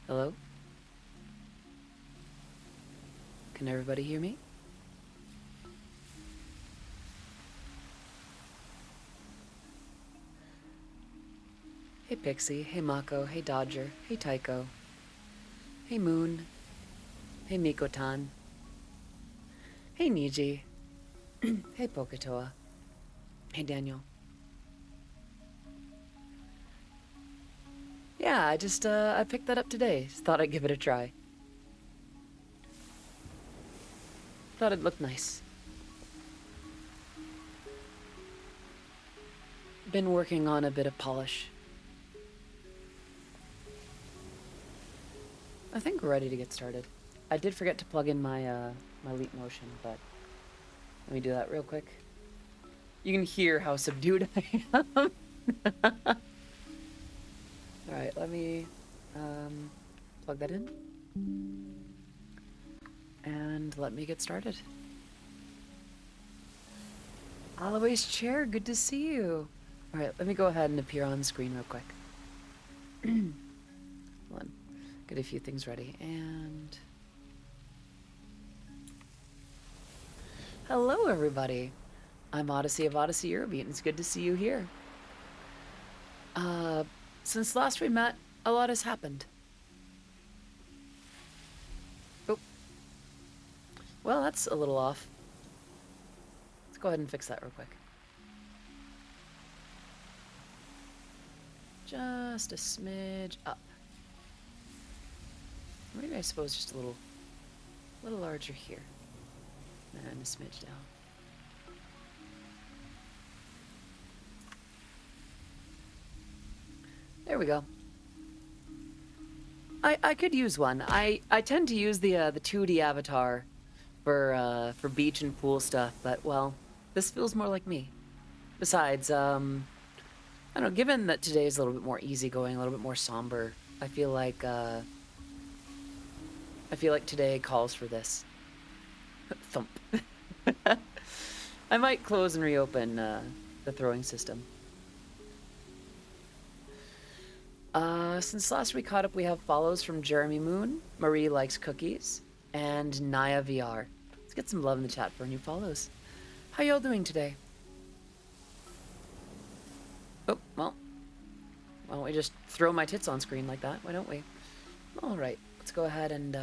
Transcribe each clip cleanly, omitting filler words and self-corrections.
Hello? Can everybody hear me? Hey Pixie, hey Mako, hey Dodger, hey Taiko, hey Moon, hey Mikotan, hey Niji, hey Poketoa, hey Daniel. Yeah, I picked that up today. Just thought I'd give it a try. Thought it looked nice. Been working on a bit of polish. I think we're ready to get started. I did forget to plug in my my Leap Motion, but let me do that real quick. You can hear how subdued I am. Alright, let me plug that in. And let me get started. Alois Chair, good to see you. Alright, let me go ahead and appear on screen real quick. Hold on. Get a few things ready. And hello, everybody. I'm Odyssey of Odyssey Eurobeat, and it's good to see you here. Since last we met, a lot has happened. Oh. Well, that's a little off. Let's go ahead and fix that real quick. Just a smidge up. Maybe I suppose just a little larger here. And a smidge down. There we go. I could use one. I tend to use the 2D avatar for beach and pool stuff, but well, this feels more like me. Besides, I don't know, given that today is a little bit more easygoing, a little bit more somber, I feel like today calls for this. Thump. I might close and reopen the throwing system. Since last we caught up, we have follows from Jeremy Moon, Marie Likes Cookies, and Naya VR. Let's get some love in the chat for new follows. How y'all doing today? Oh, well. Why don't we just throw my tits on screen like that? Why don't we? Alright, let's go ahead and,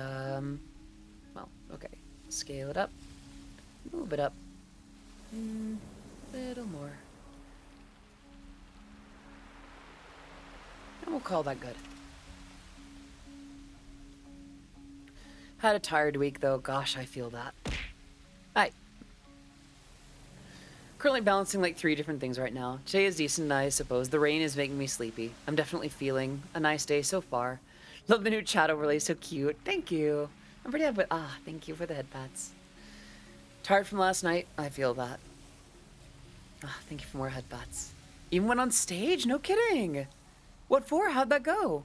well, okay. Scale it up. Move it up. A little more. And we'll call that good. Had a tired week though. Gosh, I feel that. Hi. Currently balancing like 3 different things right now. Today is decent, I suppose. The rain is making me sleepy. I'm definitely feeling a nice day so far. Love the new chat overlay, so cute. Thank you. I'm pretty happy with, thank you for the head pats. Tired from last night. I feel that. Thank you for more head pats. Even went on stage? No kidding. What for? How'd that go?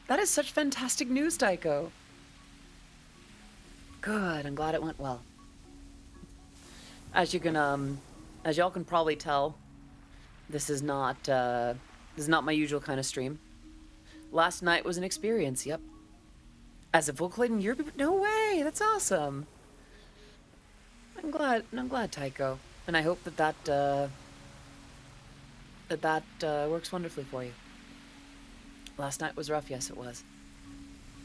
That is such fantastic news, Taiko. Good. I'm glad it went well. As you can, as y'all can probably tell, this is not my usual kind of stream. Last night was an experience. Yep. As a Vocaloid in Europe? No way. That's awesome. I'm glad, Taiko, and I hope that works wonderfully for you. Last night was rough. Yes, it was.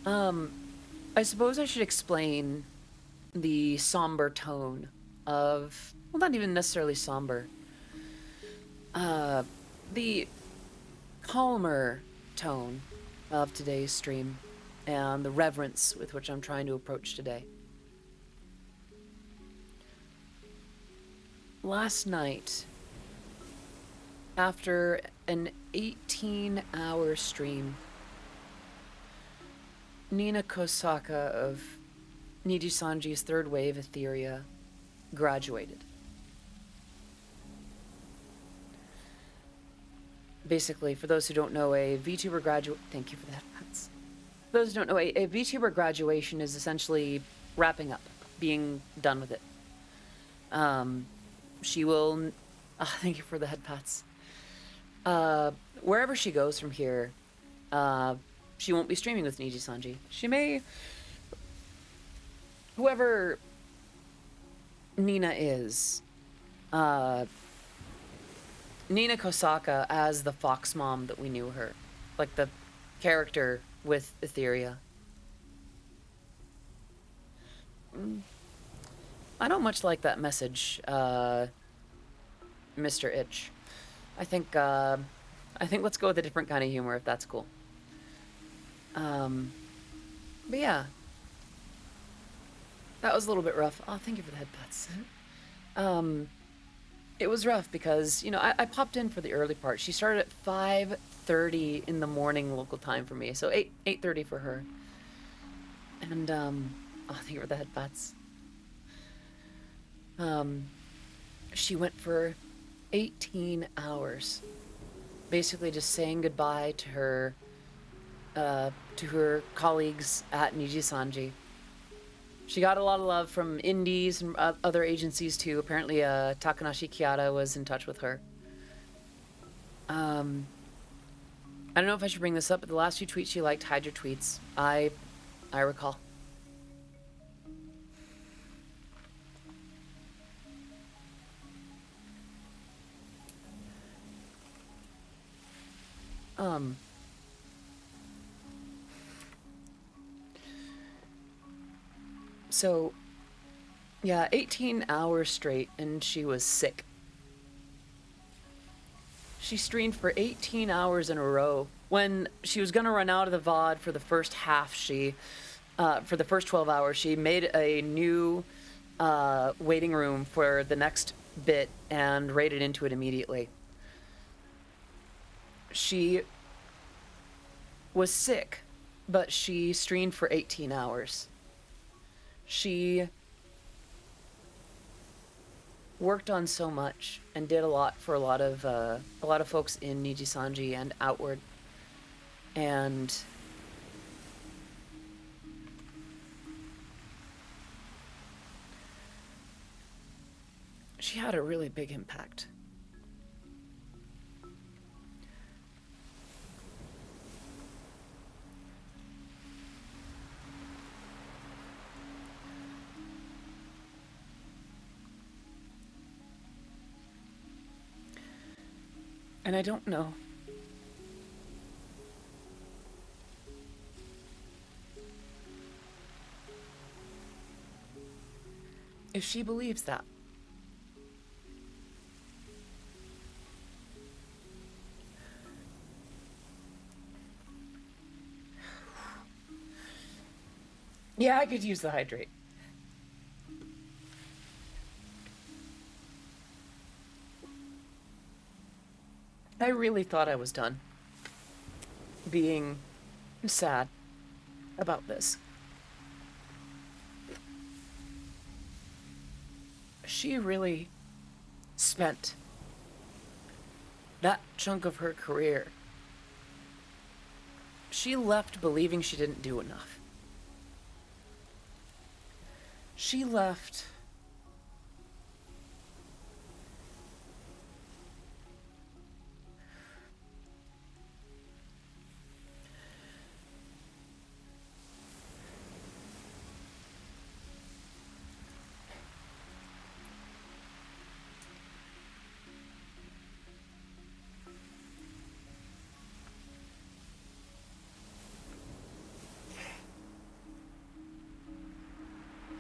I suppose I should explain the somber tone of, well, not even necessarily somber. The calmer tone of today's stream and the reverence with which I'm trying to approach today. Last night, after an 18-hour stream, Nina Kosaka of Niji Sanji's third wave Etheria graduated. Basically, for those who don't know, a VTuber graduate... Thank you for that. For those who don't know, a VTuber graduation is essentially wrapping up, being done with it. She will... thank you for the head pats. Wherever she goes from here, she won't be streaming with Niji-sanji. She may... Whoever Nina is, Nina Kosaka as the fox mom that we knew her. Like the character with Etheria. I don't much like that message, Mr. Itch. I think let's go with a different kind of humor if that's cool. But yeah. That was a little bit rough. Oh, thank you for the headpats. It was rough because, you know, I popped in for the early part. She started at 5:30 in the morning local time for me, so 8:30 for her. And, oh, thank you for the headpats. She went for 18 hours, basically just saying goodbye to her colleagues at Niji-sanji. She got a lot of love from indies and other agencies too. Apparently, Takanashi Kiara was in touch with her. I don't know if I should bring this up, but the last few tweets she liked, hide your tweets. I recall. So, yeah, 18 hours straight, and she was sick. She streamed for 18 hours in a row. When she was gonna run out of the VOD for the first half, for the first 12 hours, she made a new waiting room for the next bit and raided into it immediately. She was sick, but she streamed for 18 hours. She worked on so much and did a lot for a lot of folks in Niji-sanji and outward. And she had a really big impact. And I don't know if she believes that. Yeah, I could use the hydrate. I really thought I was done being sad about this. She really spent that chunk of her career. She left believing she didn't do enough. She left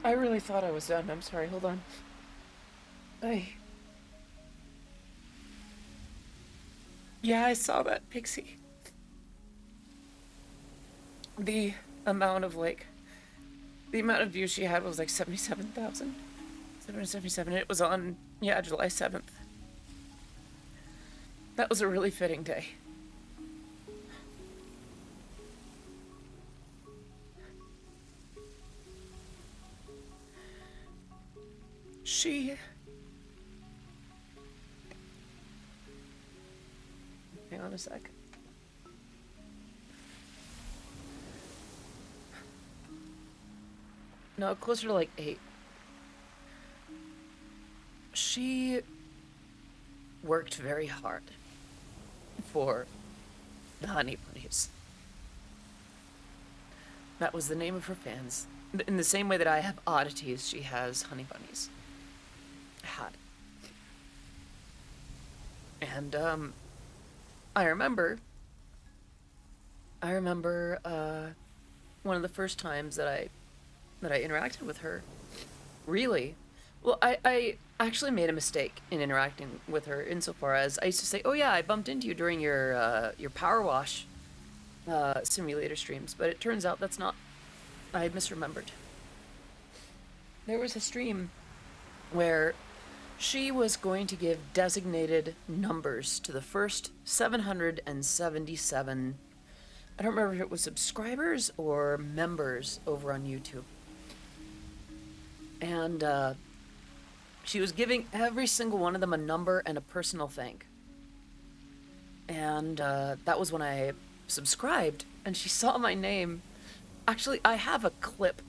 I really thought I was done. I'm sorry, hold on. Yeah, I saw that, Pixie. The amount of views she had was like 77,000. 777. It was on, yeah, July 7th. That was a really fitting day. Hang on a sec. No, closer to like 8. She worked very hard for the Honey Bunnies. That was the name of her fans. In the same way that I have oddities, she has honey bunnies. Had. And I remember one of the first times that I interacted with her. Really? Well, I actually made a mistake in interacting with her insofar as I used to say, "Oh yeah, I bumped into you during your power wash simulator streams," but it turns out that's not. I misremembered. There was a stream where she was going to give designated numbers to the first 777. I don't remember if it was subscribers or members over on YouTube. And she was giving every single one of them a number and a personal thank. And that was when I subscribed, and she saw my name. Actually, I have a clip.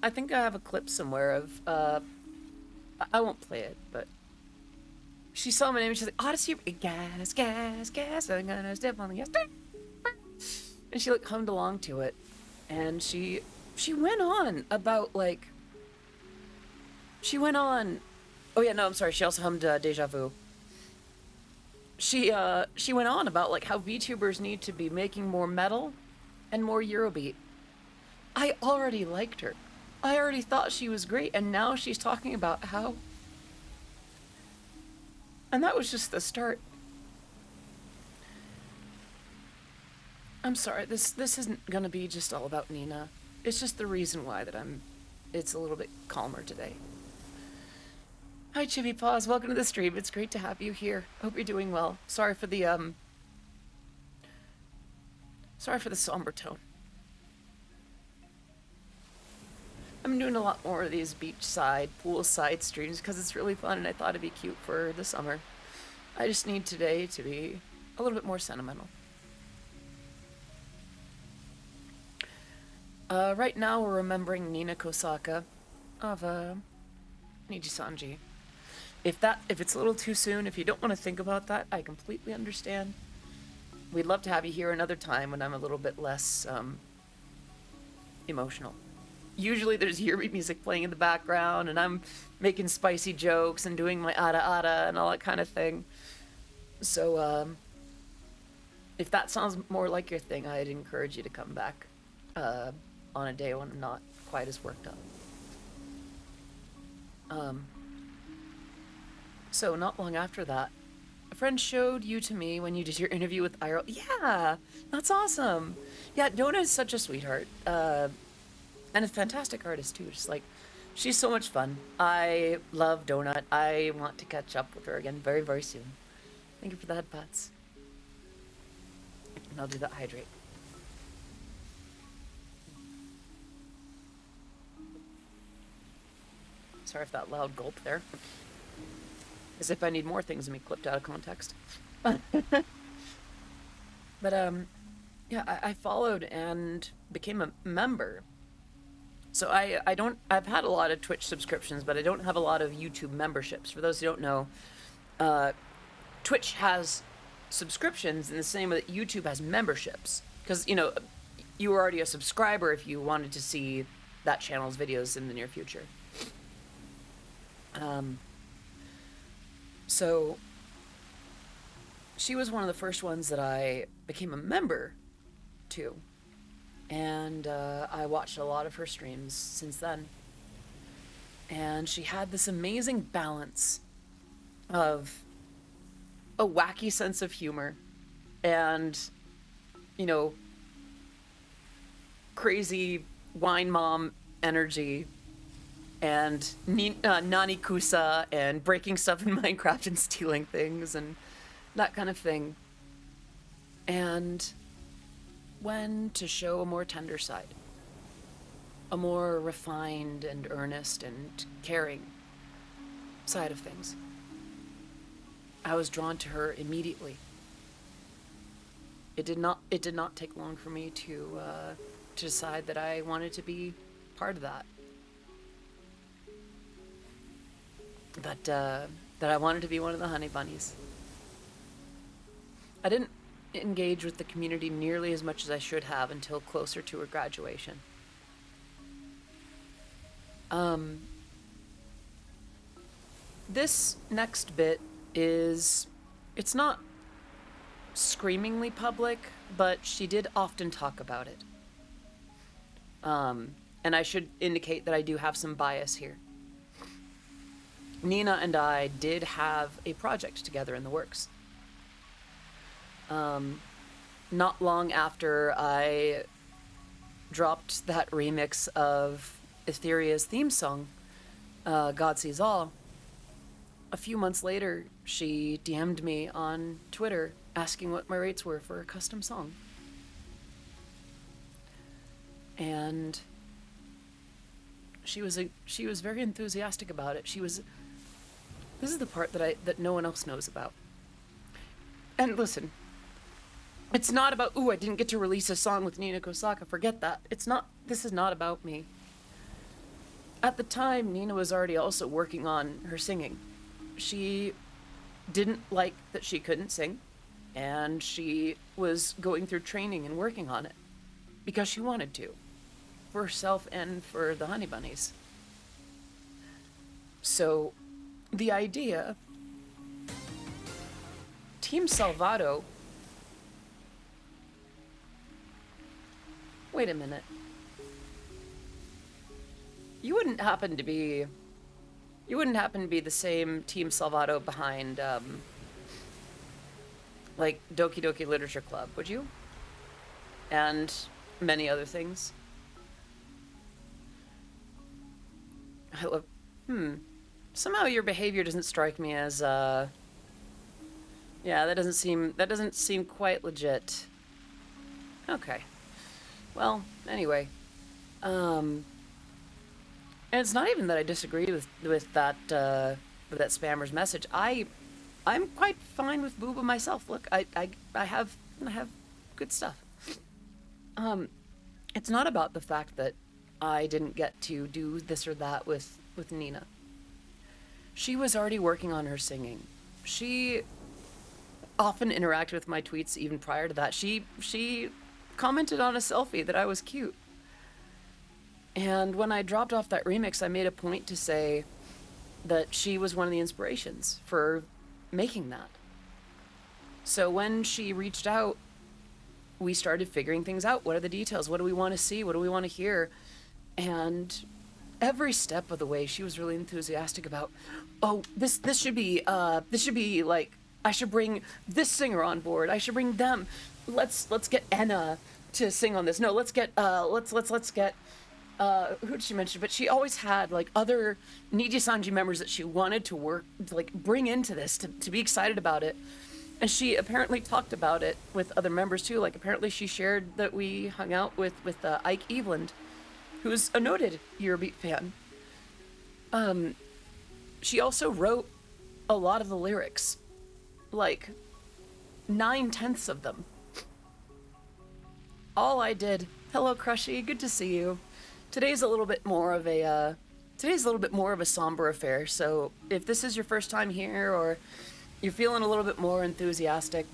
I think I have a clip somewhere of, I won't play it, but she saw my name and she's like, Odyssey, gas, gas, gas, I'm gonna step on the gas. And she like hummed along to it. And she went on about like, oh yeah, no, I'm sorry, she also hummed Deja Vu. She went on about like how VTubers need to be making more metal and more Eurobeat. I already liked her. I already thought she was great, and now she's talking about how... And that was just the start. I'm sorry, this isn't gonna be just all about Nina. It's just the reason why that it's a little bit calmer today. Hi, Chibi Paws, welcome to the stream. It's great to have you here. Hope you're doing well. Sorry for the somber tone. I'm doing a lot more of these beachside, poolside streams because it's really fun and I thought it'd be cute for the summer. I just need today to be a little bit more sentimental. Right now we're remembering Nina Kosaka of Nijisanji. If it's a little too soon, if you don't want to think about that, I completely understand. We'd love to have you here another time when I'm a little bit less emotional. Usually there's Eurobeat music playing in the background and I'm making spicy jokes and doing my ada and all that kind of thing. So if that sounds more like your thing, I'd encourage you to come back on a day when I'm not quite as worked up. So not long after that, a friend showed you to me when you did your interview with Iroh. Yeah, that's awesome. Yeah, Donna is such a sweetheart. And a fantastic artist too. Just like, she's so much fun. I love Donut. I want to catch up with her again very, very soon. Thank you for the head pats. And I'll do that hydrate. Sorry for that loud gulp there. As if I need more things to be clipped out of context. But yeah, I followed and became a member. So I've had a lot of Twitch subscriptions, but I don't have a lot of YouTube memberships. For those who don't know, Twitch has subscriptions in the same way that YouTube has memberships. Because, you know, you were already a subscriber if you wanted to see that channel's videos in the near future. So she was one of the first ones that I became a member to. And I watched a lot of her streams since then. And she had this amazing balance of a wacky sense of humor and, you know, crazy wine mom energy and Nani Kusa and breaking stuff in Minecraft and stealing things and that kind of thing. And when to show a more tender side, a more refined and earnest and caring side of things. I was drawn to her immediately. It did not take long for me to decide that I wanted to be part of that. That I wanted to be one of the honey bunnies. I didn't engage with the community nearly as much as I should have until closer to her graduation. This next bit is, it's not screamingly public, but she did often talk about it. And I should indicate that I do have some bias here. Nina and I did have a project together in the works. Not long after I dropped that remix of Etheria's theme song, God Sees All, a few months later, she DM'd me on Twitter asking what my rates were for a custom song. And she was very enthusiastic about it. This is the part that no one else knows about. And listen, it's not about, ooh, I didn't get to release a song with Nina Kosaka. Forget that. This is not about me. At the time, Nina was already also working on her singing. She didn't like that she couldn't sing, and she was going through training and working on it because she wanted to, for herself and for the Honey Bunnies. So, the idea, Team Salvato, wait a minute. You wouldn't happen to be the same Team Salvato behind, like, Doki Doki Literature Club, would you? And many other things. I love, somehow your behavior doesn't strike me as, yeah, that doesn't seem quite legit. Okay. Well, anyway. And it's not even that I disagree with that spammer's message. I'm quite fine with Booba myself. Look, I have good stuff. It's not about the fact that I didn't get to do this or that with Nina. She was already working on her singing. She often interacted with my tweets even prior to that. She commented on a selfie that I was cute. And when I dropped off that remix, I made a point to say that she was one of the inspirations for making that. So when she reached out, we started figuring things out. What are the details? What do we want to see? What do we want to hear? And every step of the way, she was really enthusiastic about, oh, this should be like, I should bring this singer on board. I should bring them. Let's get Enna to sing on this. No, let's get who did she mention? But she always had like other Niji Sanji members that she wanted to work, to like bring into this, to be excited about it. And she apparently talked about it with other members too. Like apparently she shared that we hung out with Ike Eveland, who's a noted Eurobeat fan. She also wrote a lot of the lyrics, like 9/10 of them. All I did. Hello, Crushy. Good to see you. Today's a little bit more of a somber affair, so if this is your first time here or you're feeling a little bit more enthusiastic,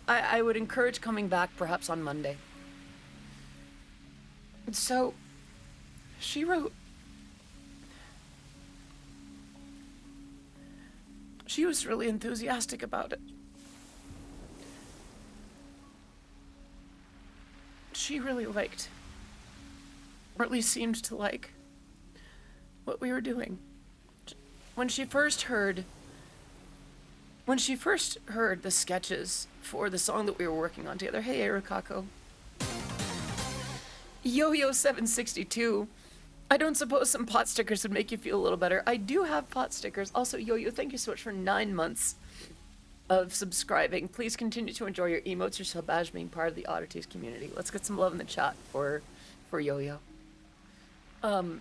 I would encourage coming back perhaps on Monday. So, she wrote, she was really enthusiastic about it. She really liked, or at least seemed to like, what we were doing. When she first heard the sketches for the song that we were working on together, hey Erikako, Yo-Yo762, I don't suppose some pot stickers would make you feel a little better. I do have pot stickers. Also, Yo-Yo, thank you so much for 9 months of subscribing. Please continue to enjoy your emotes, your sub badge, being part of the Oddities community. Let's get some love in the chat for Yo-Yo. Pot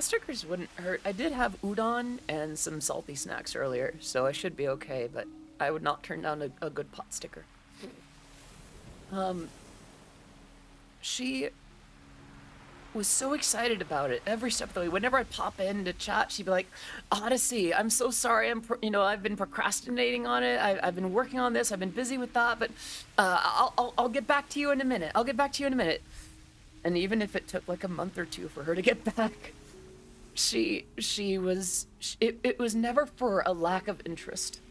stickers wouldn't hurt. I did have udon and some salty snacks earlier, so I should be okay, but I would not turn down a good pot sticker. was so excited about it every step of the way. Whenever I pop in to chat, she'd be like, Odyssey, I'm so sorry. I've been procrastinating on it. I've been working on this. I've been busy with that, but I'll get back to you in a minute. I'll get back to you in a minute. And even if it took like a month or two for her to get back, it was never for a lack of interest.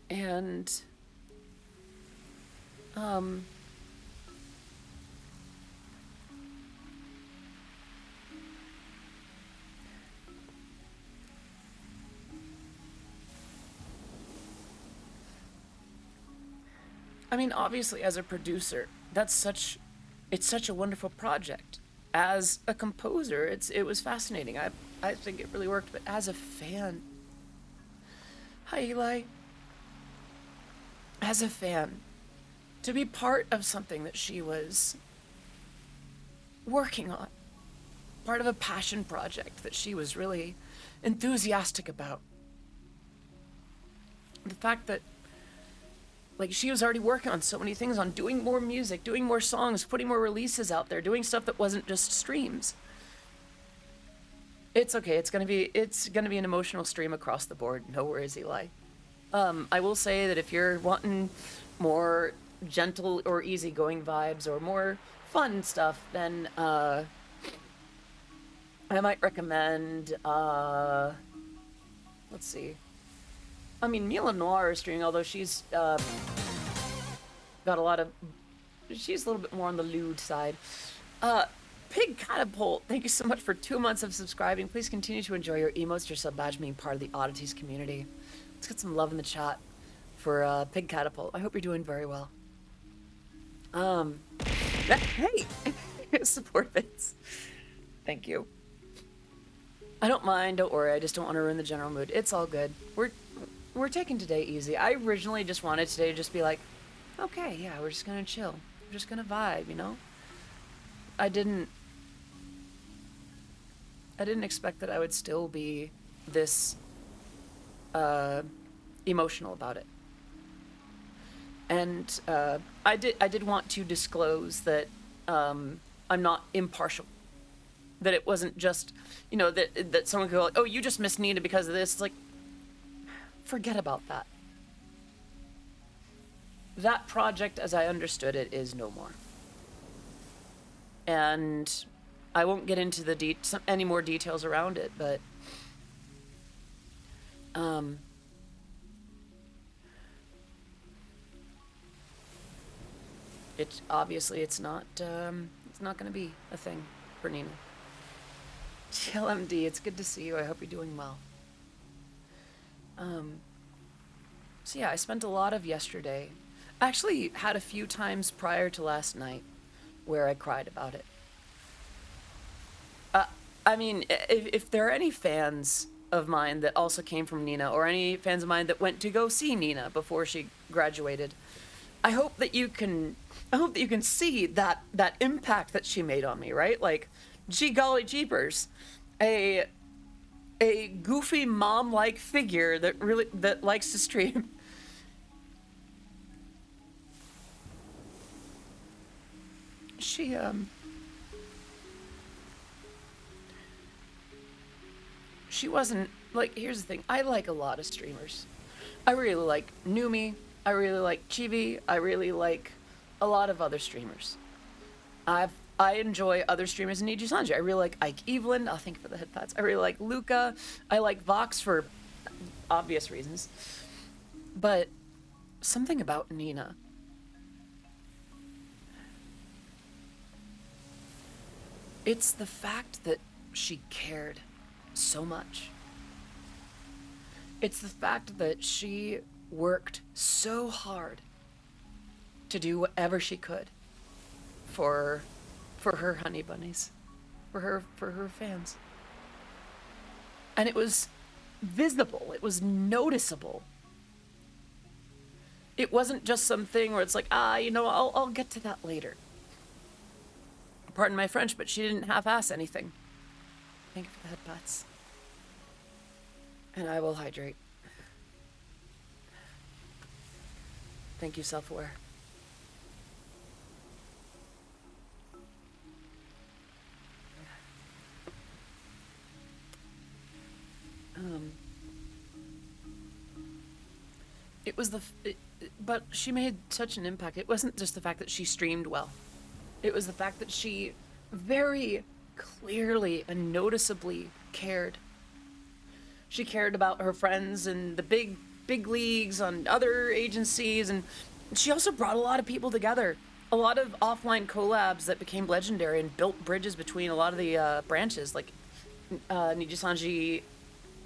And I mean, obviously, as a producer, it's such a wonderful project. As a composer, it was fascinating. I think it really worked. But as a fan, hi Eli. As a fan, to be part of something that she was working on, part of a passion project that she was really enthusiastic about. The fact that like she was already working on so many things, on doing more music, doing more songs, putting more releases out there, doing stuff that wasn't just streams. It's okay. It's gonna be an emotional stream across the board. No worries, Eli. I will say that if you're wanting more gentle or easygoing vibes or more fun stuff, then I might recommend let's see. I mean, Mila Noir is streaming, although she's got a lot of... She's a little bit more on the lewd side. Pig Catapult, thank you so much for 2 months of subscribing. Please continue to enjoy your emotes, your sub badge, being part of the Oddities community. Let's get some love in the chat for Pig Catapult. I hope you're doing very well. Hey! Support bits. Thank you. I don't mind, don't worry, I just don't want to ruin the general mood. It's all good. We're taking today easy. I originally just wanted today to just be like, okay, yeah, we're just gonna chill. We're just gonna vibe, you know? I didn't expect that I would still be this emotional about it. And I did want to disclose that I'm not impartial. That it wasn't just, you know, that someone could go like, oh, you just missed Nina because of this. It's like, forget about that. That project, as I understood it, is no more. And I won't get into any more details around it, but it's not going to be a thing for Nina. GLMD, it's good to see you. I hope you're doing well. So yeah, I spent a lot of yesterday. I actually had a few times prior to last night where I cried about it. I mean, if there are any fans of mine that also came from Nina, or any fans of mine that went to go see Nina before she graduated, I hope that you can see that impact that she made on me, right? Like, gee golly jeepers, a goofy mom-like figure that likes to stream. She wasn't, like, here's the thing, I like a lot of streamers. I really like Numi, I really like Chibi, I really like a lot of other streamers. I enjoy other streamers in Niji Sanji. I really like Ike Evelyn, I'll thank you for the headpads. I really like Luca, I like Vox for obvious reasons. But something about Nina. It's the fact that she cared so much. It's the fact that she worked so hard to do whatever she could for her honey bunnies, for her fans. And it was visible, it was noticeable. It wasn't just something where it's like, you know, I'll get to that later. Pardon my French, but she didn't half-ass anything. Thank you for the headpats. And I will hydrate. Thank you, self-aware. It was but she made such an impact. It wasn't just the fact that she streamed well. It was the fact that she very clearly and noticeably cared. She cared about her friends and the big leagues on other agencies, and she also brought a lot of people together. A lot of offline collabs that became legendary and built bridges between a lot of the branches, like Nijisanji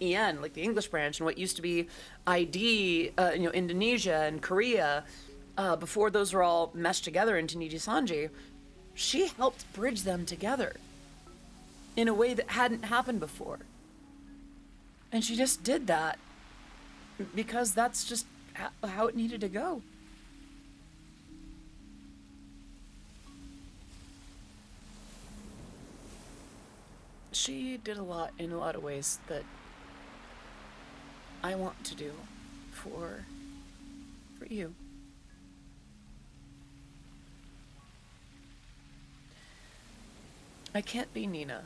EN, like the English branch, and what used to be ID, Indonesia and Korea, before those were all meshed together into Nijisanji. She helped bridge them together in a way that hadn't happened before. And she just did that because that's just how it needed to go. She did a lot in a lot of ways that I want to do for you. I can't be Nina.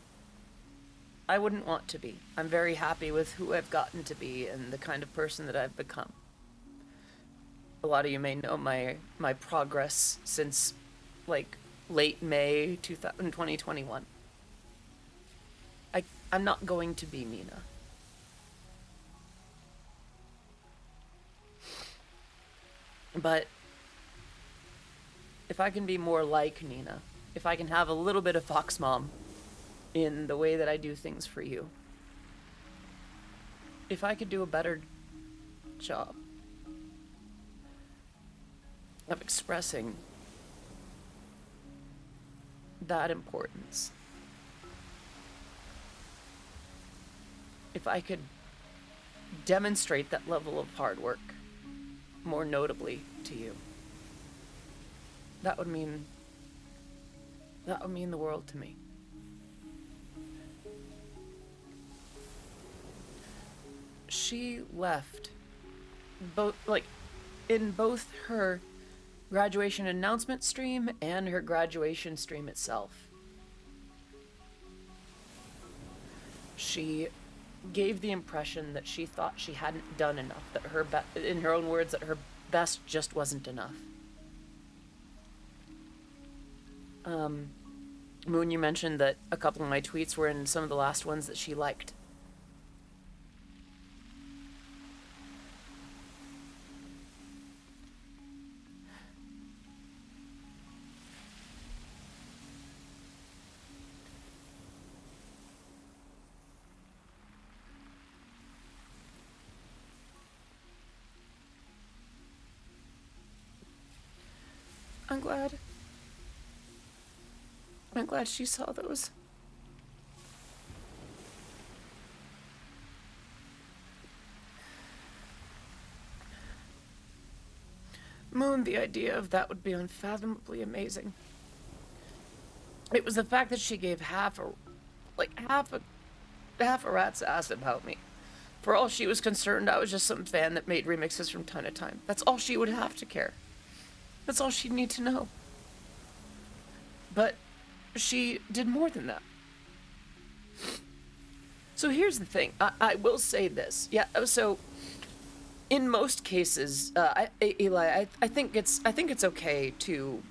I wouldn't want to be. I'm very happy with who I've gotten to be and the kind of person that I've become. A lot of you may know my progress since like late May 2021. I'm not going to be Nina. But if I can be more like Nina, if I can have a little bit of Fox Mom in the way that I do things for you, if I could do a better job of expressing that importance, if I could demonstrate that level of hard work more notably to you, that would mean the world to me. She left in both her graduation announcement stream and her graduation stream itself. She gave the impression that she thought she hadn't done enough, that in her own words, that her best just wasn't enough. Moon, you mentioned that a couple of my tweets were in some of the last ones that she liked. I'm glad she saw those. Moon, the idea of that would be unfathomably amazing. It was the fact that she gave half a rat's ass about me. For all she was concerned, I was just some fan that made remixes from time to time. That's all she would have to care. That's all she'd need to know. But she did more than that. So here's the thing. I will say this. Yeah, so in most cases, Eli, I think it's okay to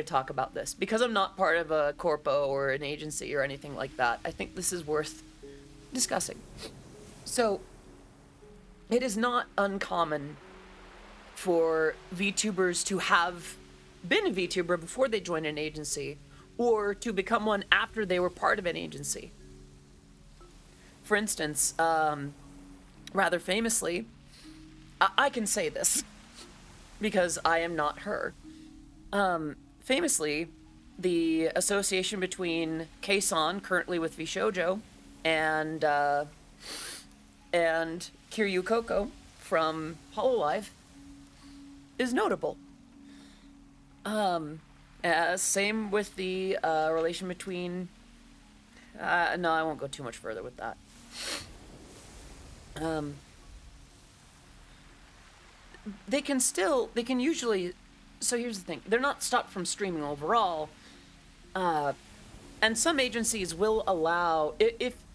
talk about this because I'm not part of a corpo or an agency or anything like that. I think this is worth discussing. So it is not uncommon for VTubers to have been a VTuber before they joined an agency or to become one after they were part of an agency. For instance, rather famously, I can say this because I am not her. Famously, the association between Kei-san, currently with VShojo, and Kiryu Koko from Hololive is notable. Same with the relation between... no, I won't go too much further with that. They can usually... So here's the thing. They're not stopped from streaming overall. And some agencies will allow...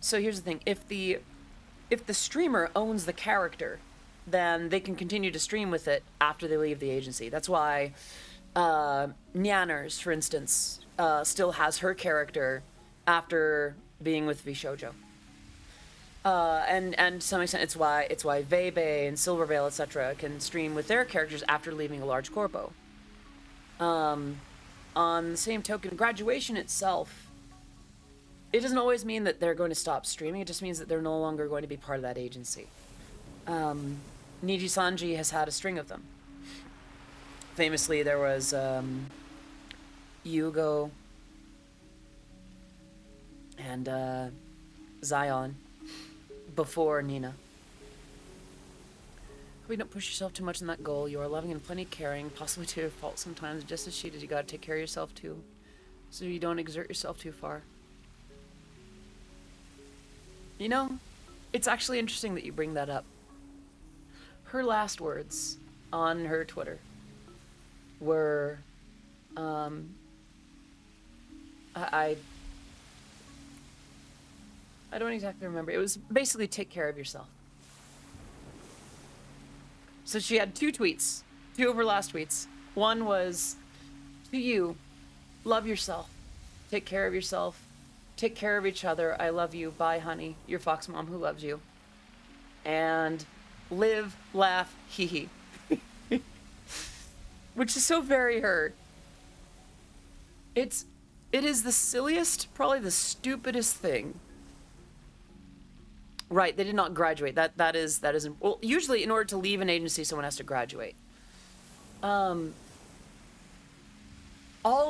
So here's the thing. If the streamer owns the character, then they can continue to stream with it after they leave the agency. That's why Nyanners, for instance, still has her character after being with VShojo. And to some extent, it's why Vebe and Silvervale, etc., can stream with their characters after leaving a large corpo. On the same token, graduation itself, it doesn't always mean that they're going to stop streaming. It just means that they're no longer going to be part of that agency. Niji Sanji has had a string of them. Famously, there was Yugo and Zion before Nina. We don't push yourself too much in that goal. You are loving and plenty caring, possibly to a fault sometimes. Just as she did, you gotta take care of yourself too, so you don't exert yourself too far. You know, it's actually interesting that you bring that up. Her last words on her Twitter were, I don't exactly remember. It was basically take care of yourself. So she had two tweets, two of her last tweets. One was, to you, love yourself, take care of yourself, take care of each other, I love you, bye honey, your fox mom who loves you. And live, laugh, hee hee. Which is so very her. It is the silliest, probably the stupidest thing. Right, they did not graduate. That is well, usually in order to leave an agency, someone has to graduate. All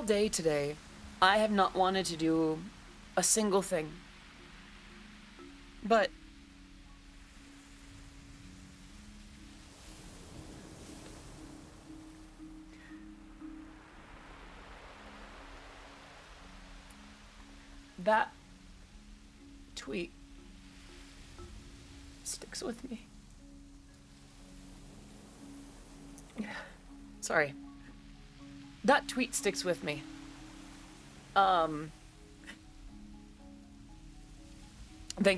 day today, I have not wanted to do a single thing. But that tweet sticks with me. Sorry. That tweet sticks with me. Thank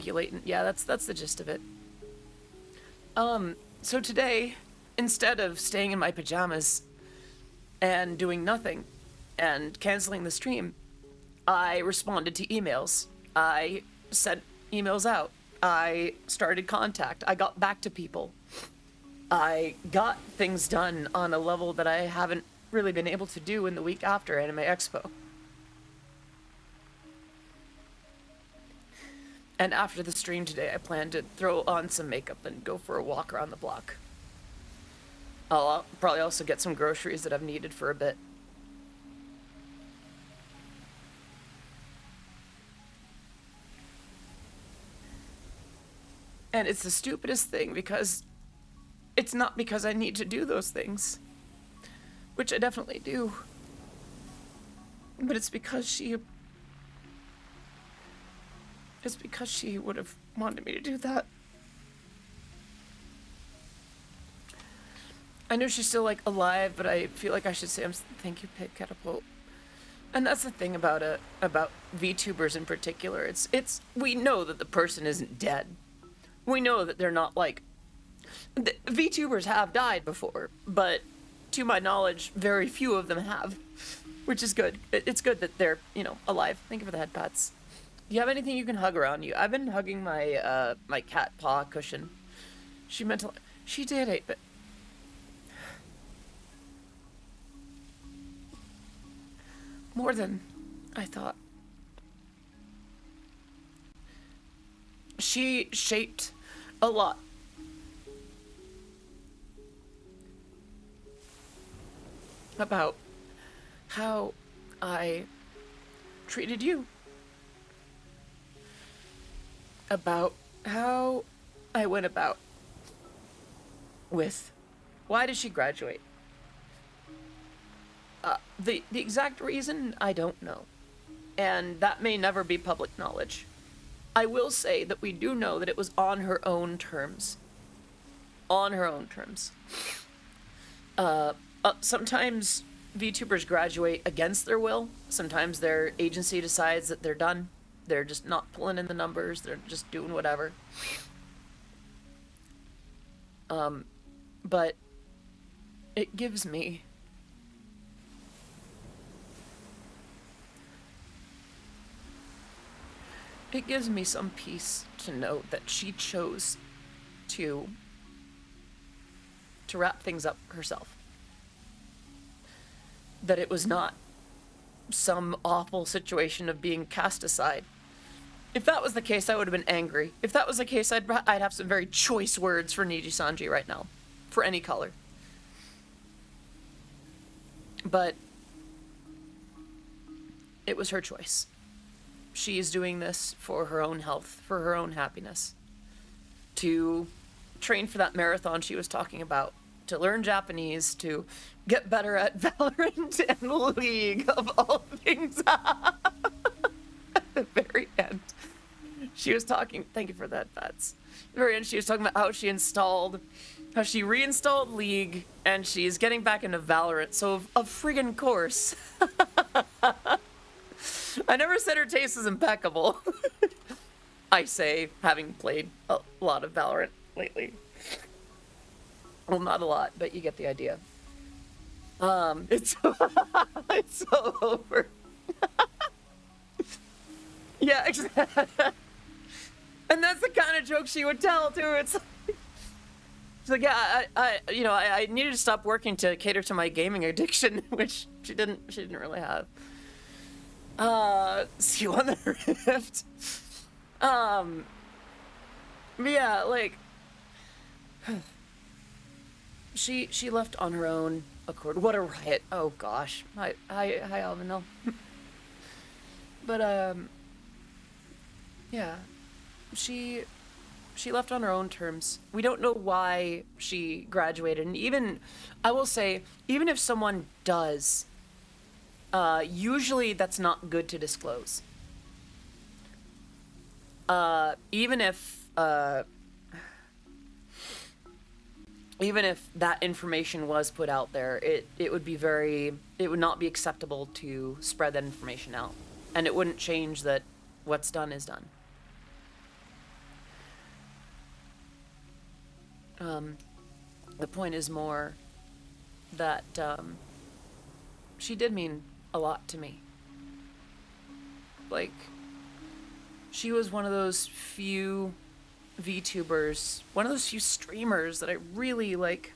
you, Leighton. Yeah, that's the gist of it. So today, instead of staying in my pajamas and doing nothing and canceling the stream, I responded to emails. I sent emails out. I started contact. I got back to people. I got things done on a level that I haven't really been able to do in the week after Anime Expo. And after the stream today, I plan to throw on some makeup and go for a walk around the block. I'll probably also get some groceries that I've needed for a bit. And it's the stupidest thing because it's not because I need to do those things, which I definitely do, but it's because she would have wanted me to do that. I know she's still like alive, but I feel like I should say thank you, Pig Catapult. And that's the thing about VTubers in particular. It's we know that the person isn't dead. We know that they're not like... VTubers have died before, but to my knowledge, very few of them have, which is good. It's good that they're, alive. Thank you for the head pats. Do you have anything you can hug around you? I've been hugging my my cat paw cushion. She meant to... She did, but... More than I thought. She shaped a lot. About how I treated you. About how I went about with why did she graduate? The exact reason, I don't know. And that may never be public knowledge. I will say that we do know that it was on her own terms. On her own terms. Sometimes VTubers graduate against their will. Sometimes their agency decides that they're done. They're just not pulling in the numbers. They're just doing whatever. But it gives me some peace to know that she chose to wrap things up herself. That it was not some awful situation of being cast aside. If that was the case, I would have been angry. If that was the case, I'd have some very choice words for Niji Sanji right now, for any color. But it was her choice. She is doing this for her own health, for her own happiness, to train for that marathon she was talking about, to learn Japanese, to get better at Valorant and League, of all things. At the very end, she was talking, thank you for that, Bats. At the very end, she was talking about how she reinstalled League, and she's getting back into Valorant, so of friggin' course. I never said her taste was impeccable. I say, having played a lot of Valorant lately. Well, not a lot, but you get the idea. It's so over. Yeah, exactly. And that's the kind of joke she would tell too. It's like, yeah, I needed to stop working to cater to my gaming addiction, which she didn't really have. See you on the Rift. Yeah, like, she left on her own accord. What a riot! Oh gosh, hi Alvinel. But yeah, she left on her own terms. We don't know why she graduated, and even, I will say, even if someone does, usually that's not good to disclose. Even if that information was put out there, it would not be acceptable to spread that information out. And it wouldn't change that what's done is done. The point is more that she did mean a lot to me. Like, she was one of those few VTubers, one of those few streamers that I really, like,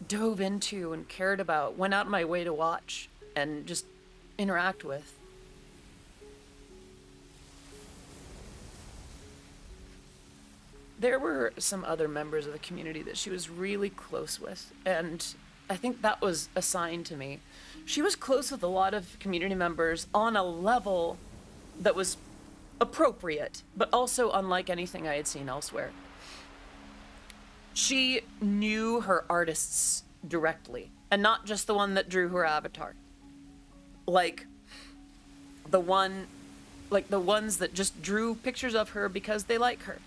dove into and cared about, went out of my way to watch and just interact with. There were some other members of the community that she was really close with, and I think that was a sign to me. She was close with a lot of community members on a level that was appropriate, but also unlike anything I had seen elsewhere. She knew her artists directly, and not just the one that drew her avatar. Like the ones that just drew pictures of her because they like her.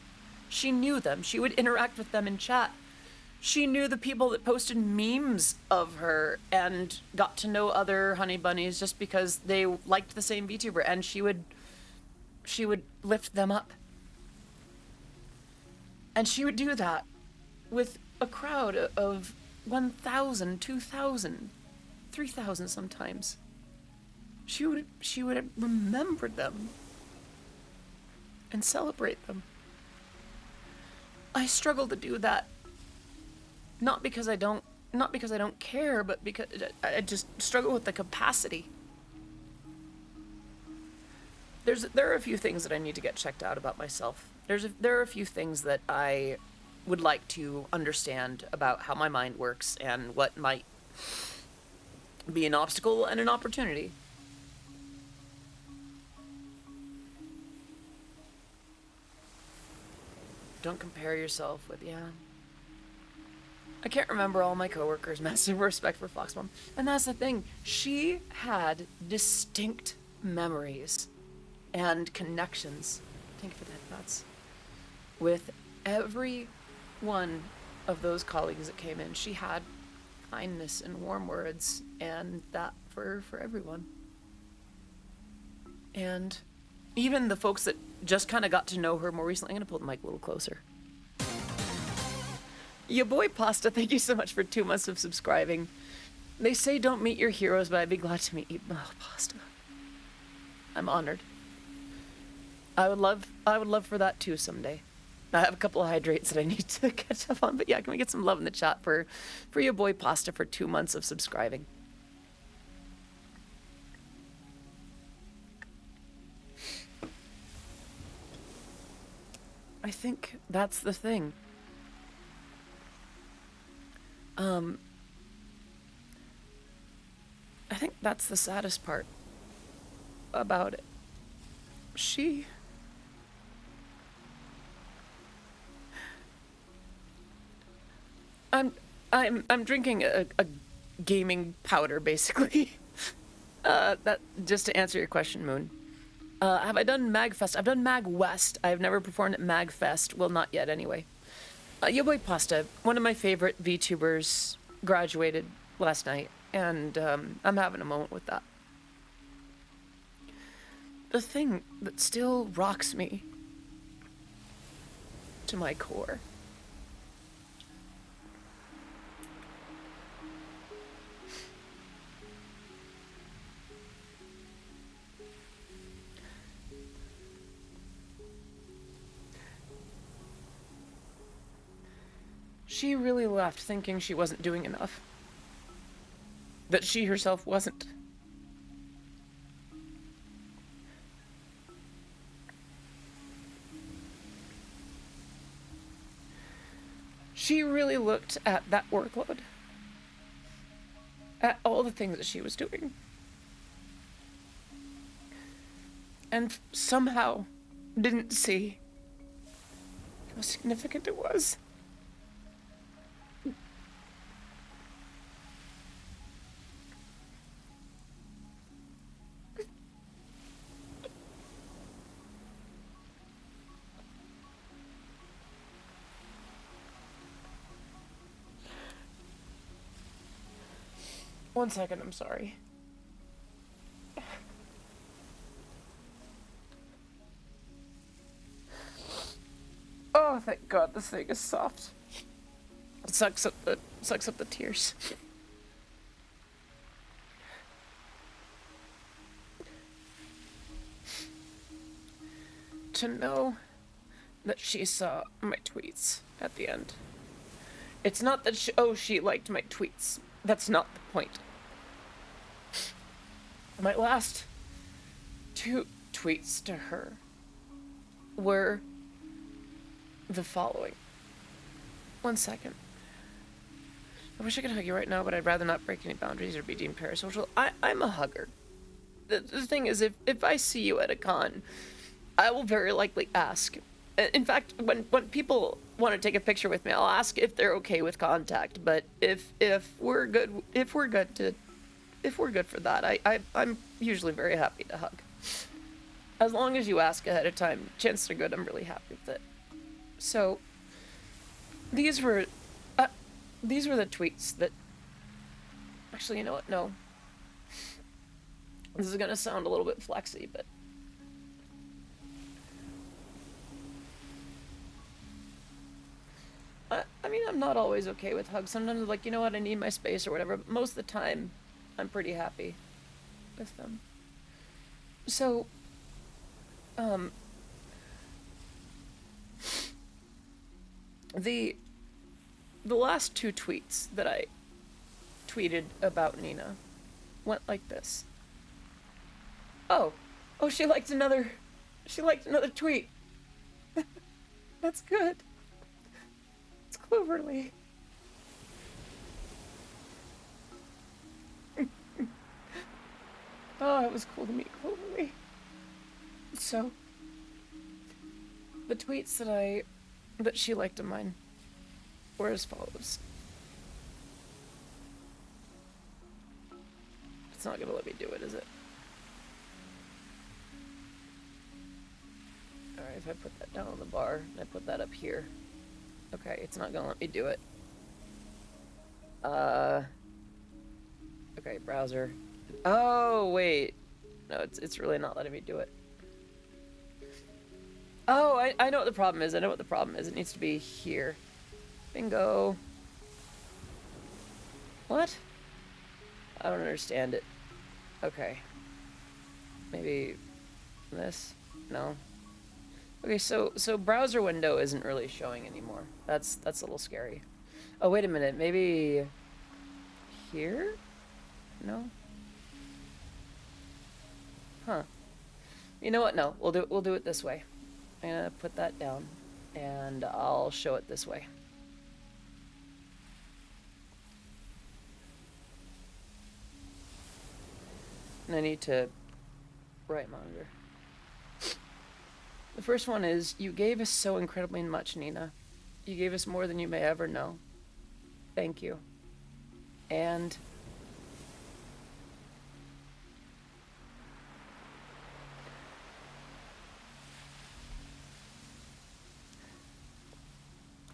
She knew them. She would interact with them in chat. She knew the people that posted memes of her and got to know other honey bunnies just because they liked the same VTuber, and she would lift them up. And she would do that with a crowd of 1,000, 2,000, 3,000 sometimes. She would remember them and celebrate them. I struggle to do that. Not because I don't care, but because I just struggle with the capacity. There are a few things that I need to get checked out about myself. There are a few things that I would like to understand about how my mind works and what might be an obstacle and an opportunity. Don't compare yourself with, yeah. I can't remember all my coworkers. Massive respect for Foxmom. And that's the thing. She had distinct memories and connections. Thank you for that, thoughts. With every one of those colleagues that came in, she had kindness and warm words, and that for everyone. And even the folks that just kind of got to know her more recently, I'm going to pull the mic a little closer. Your boy Pasta, thank you so much for 2 months of subscribing. They say don't meet your heroes, but I'd be glad to meet you. Oh, Pasta. I'm honored. I would love for that too someday. I have a couple of hydrates that I need to catch up on, but yeah, can we get some love in the chat for your boy Pasta for 2 months of subscribing? I think that's the thing. I think that's the saddest part about it. I'm drinking a gaming powder, basically. That just to answer your question, Moon. Have I done MagFest? I've done Mag West. I've never performed at MagFest. Well, not yet, anyway. Yo Boy Pasta, one of my favorite VTubers, graduated last night, and I'm having a moment with that. The thing that still rocks me to my core she really left thinking she wasn't doing enough. That she herself wasn't. She really looked at that workload, at all the things that she was doing, and somehow didn't see how significant it was. One second, I'm sorry. Oh, thank God, this thing is soft. It sucks up the tears. To know that she saw my tweets at the end. It's not that she liked my tweets. That's not the point. My last 2 tweets to her were the following. One second. I wish I could hug you right now, but I'd rather not break any boundaries or be deemed parasocial. I'm a hugger. The thing is, if I see you at a con, I will very likely ask. In fact, when people want to take a picture with me, I'll ask if they're okay with contact. But if we're good for that, I'm usually very happy to hug. As long as you ask ahead of time, chances are good I'm really happy with it. So these were the tweets that. Actually, you know what? No. This is gonna sound a little bit flexy, but. I mean, I'm not always okay with hugs. Sometimes I'm like, you know what, I need my space or whatever. But most of the time, I'm pretty happy with them. So, the last 2 tweets that I tweeted about Nina went like this. Oh, she liked another tweet. That's good. It's Cloverly. Oh, it was cool to meet Cloverly. So, the tweets that she liked of mine were as follows. It's not gonna let me do it, is it? Alright, if I put that down on the bar, and I put that up here. Okay, it's not gonna let me do it. Okay, browser. Oh, wait. No, it's really not letting me do it. Oh, I know what the problem is. It needs to be here. Bingo. What? I don't understand it. Okay. Maybe this? No. Okay, so browser window isn't really showing anymore. That's a little scary. Oh, wait a minute. Maybe here? No. Huh. You know what? No. We'll do it this way. I'm gonna put that down and I'll show it this way. And I need to right monitor. The first one is, you gave us so incredibly much, Nina. You gave us more than you may ever know. Thank you. And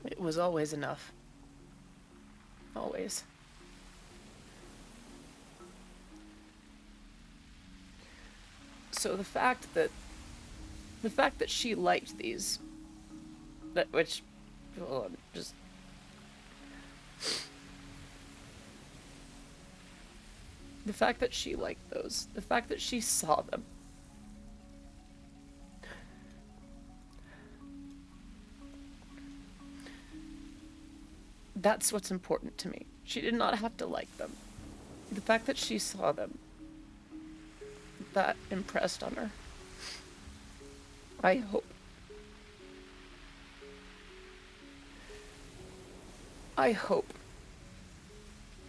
it was always enough. Always. So the fact that she liked these, which, hold on, just the fact that she liked those, the fact that she saw them, that's what's important to me. She did not have to like them. The fact that she saw them, that impressed on her. I hope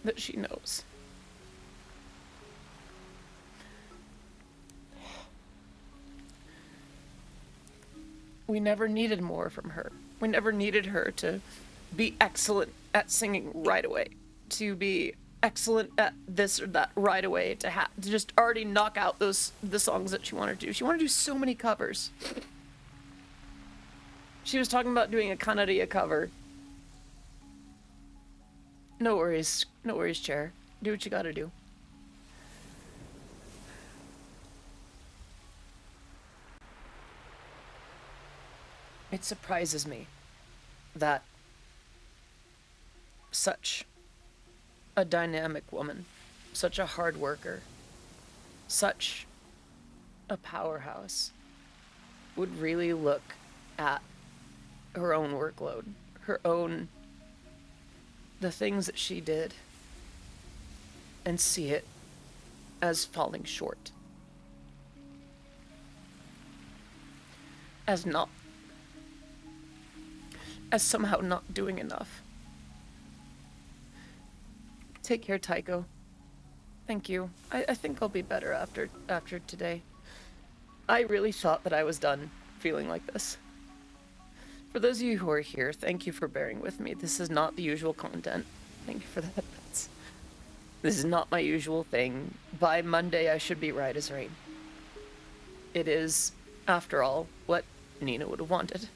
that she knows. We never needed more from her. We never needed her to be excellent at singing right away, to be excellent at this or that right away, to just already knock out the songs that she wanted to do. She wanted to do so many covers. She was talking about doing a Kanaria cover. No worries, Chair. Do what you gotta do. It surprises me that such a dynamic woman, such a hard worker, such a powerhouse, would really look at her own workload, the things that she did, and see it as falling short. As somehow not doing enough. Take care, Tycho. Thank you. I think I'll be better after today. I really thought that I was done feeling like this. For those of you who are here, thank you for bearing with me. This is not the usual content. Thank you for that. This is not my usual thing. By Monday, I should be right as rain. It is, after all, what Nina would have wanted.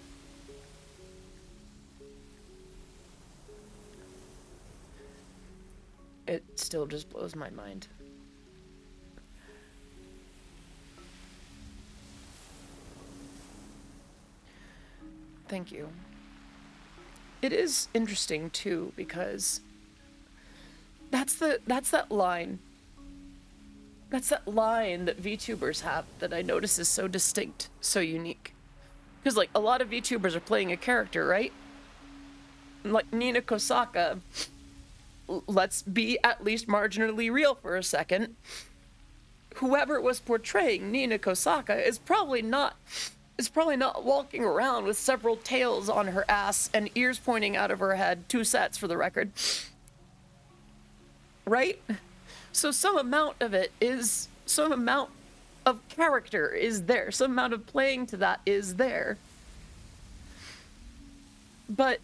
It still just blows my mind. Thank you. It is interesting too, because that's that line. That's that line that VTubers have that I notice is so distinct, so unique. Because like a lot of VTubers are playing a character, right? Like Nina Kosaka, let's be at least marginally real for a second. Whoever was portraying Nina Kosaka is probably not walking around with several tails on her ass and ears pointing out of her head, 2 sets for the record. Right? So some amount of character is there. Some amount of playing to that is there. But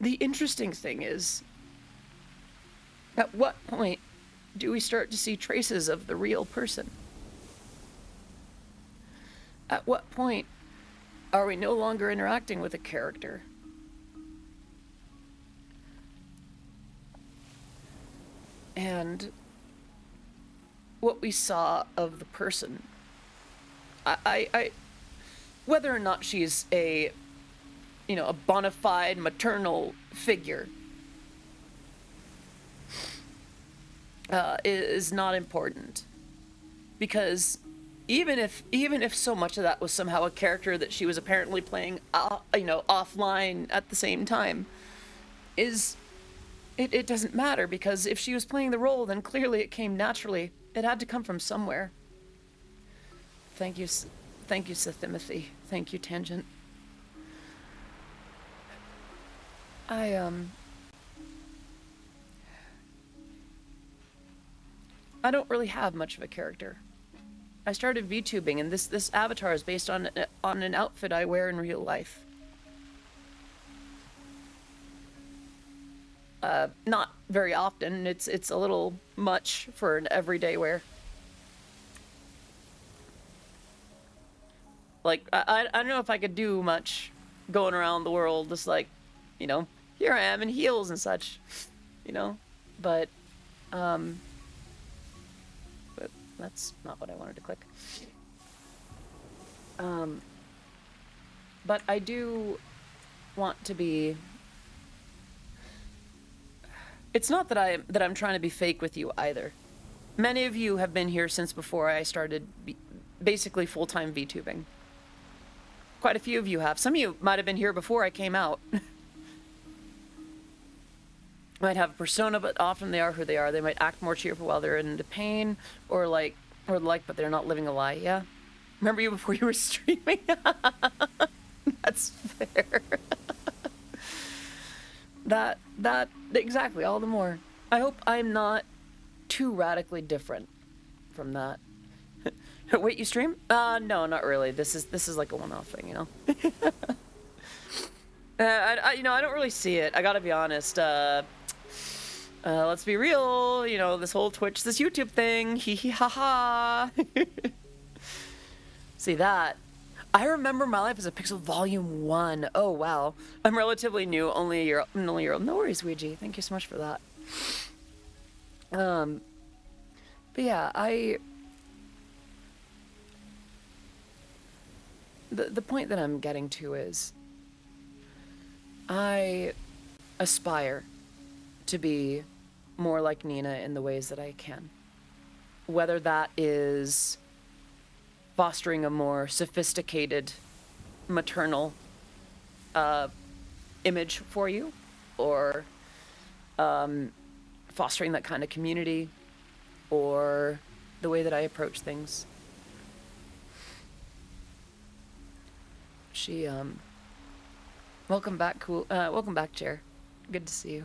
the interesting thing is, at what point do we start to see traces of the real person? At what point are we no longer interacting with a character? And what we saw of the person, I whether or not she's a you know, a bona fide maternal figure is not important. Because even if so much of that was somehow a character that she was apparently playing, you know, offline at the same time, it doesn't matter, because if she was playing the role, then clearly it came naturally. It had to come from somewhere. Thank you, Sith Timothy. Thank you, Tangent. I don't really have much of a character. I started VTubing, and this avatar is based on an outfit I wear in real life. Not very often. It's a little much for an everyday wear. Like, I don't know if I could do much going around the world just like, you know, here I am in heels and such, you know, but that's not what I wanted to click. But I do want to be. It's not that I'm trying to be fake with you either. Many of you have been here since before I started basically full-time VTubing. Quite a few of you have. Some of you might have been here before I came out. Might have a persona, but often they are who they are. They might act more cheerful while they're in pain, or but they're not living a lie. Yeah. Remember you before you were streaming? That's fair. that exactly, all the more. I hope I'm not too radically different from that. Wait, you stream? No, not really. This is like a one-off thing, you know. I don't really see it. I gotta be honest. Let's be real. You know, this whole Twitch, this YouTube thing. Hee hee ha ha. See that? I remember my life as a Pixel Volume 1. Oh wow. I'm relatively new. Only a year old. No worries, Ouija. Thank you so much for that. But yeah, The point that I'm getting to is I aspire to be more like Nina in the ways that I can. Whether that is fostering a more sophisticated maternal image for you, or fostering that kind of community, or the way that I approach things. Welcome back, welcome back, Chair. Good to see you.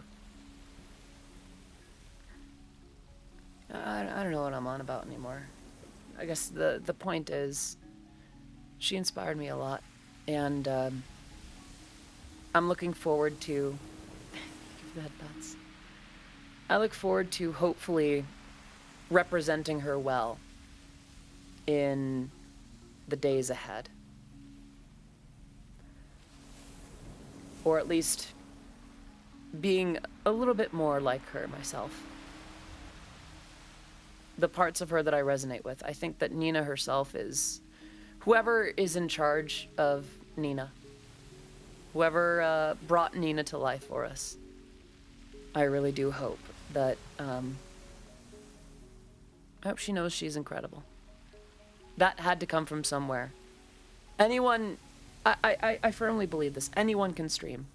I don't know what I'm on about anymore. I guess the point is, she inspired me a lot, and I'm looking forward to. Give that butts. I look forward to hopefully representing her well in the days ahead. Or at least being a little bit more like her myself. The parts of her that I resonate with. I think that Nina herself is... Whoever is in charge of Nina. Whoever brought Nina to life for us. I really do hope that... I hope she knows she's incredible. That had to come from somewhere. Anyone... I firmly believe this. Anyone can stream.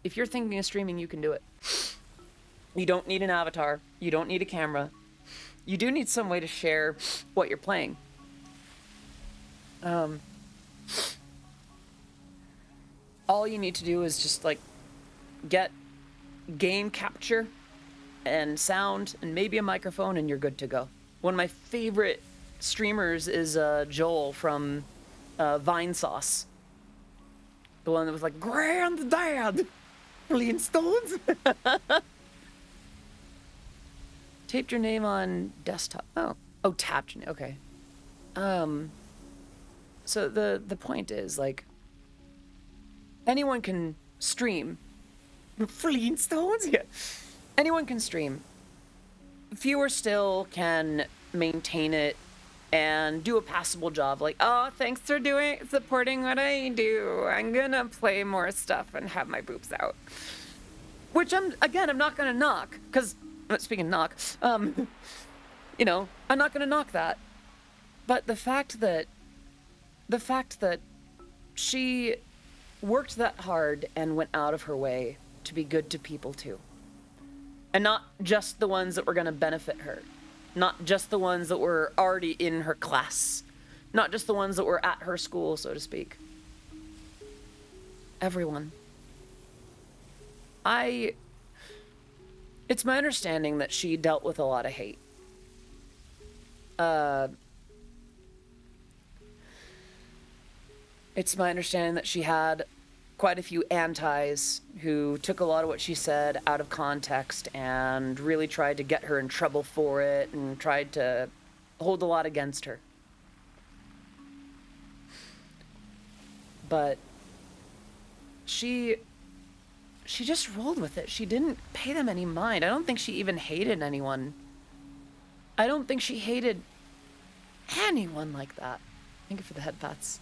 If you're thinking of streaming, you can do it. You don't need an avatar. You don't need a camera. You do need some way to share what you're playing. All you need to do is just, like, get game capture and sound and maybe a microphone, and you're good to go. One of my favorite streamers is Joel from Vine Sauce. The one that was like, Granddad! Flintstones? Taped your name on desktop. Oh, tapped your name. Okay. So the point is, like, anyone can stream. Flintstones? Yeah. Anyone can stream. Fewer still can maintain it and do a passable job. Like, oh, thanks for supporting what I do. I'm gonna play more stuff and have my boobs out. Which I'm not gonna knock, because, speaking knock, you know, I'm not gonna knock that. But the fact that she worked that hard and went out of her way to be good to people too. And not just the ones that were gonna benefit her. Not just the ones that were already in her class. Not just the ones that were at her school, so to speak. Everyone. It's my understanding that she dealt with a lot of hate. It's my understanding that she had quite a few antis who took a lot of what she said out of context and really tried to get her in trouble for it and tried to hold a lot against her. But she just rolled with it. She didn't pay them any mind. I don't think she even hated anyone. I don't think she hated anyone like that. Thank you for the head pats.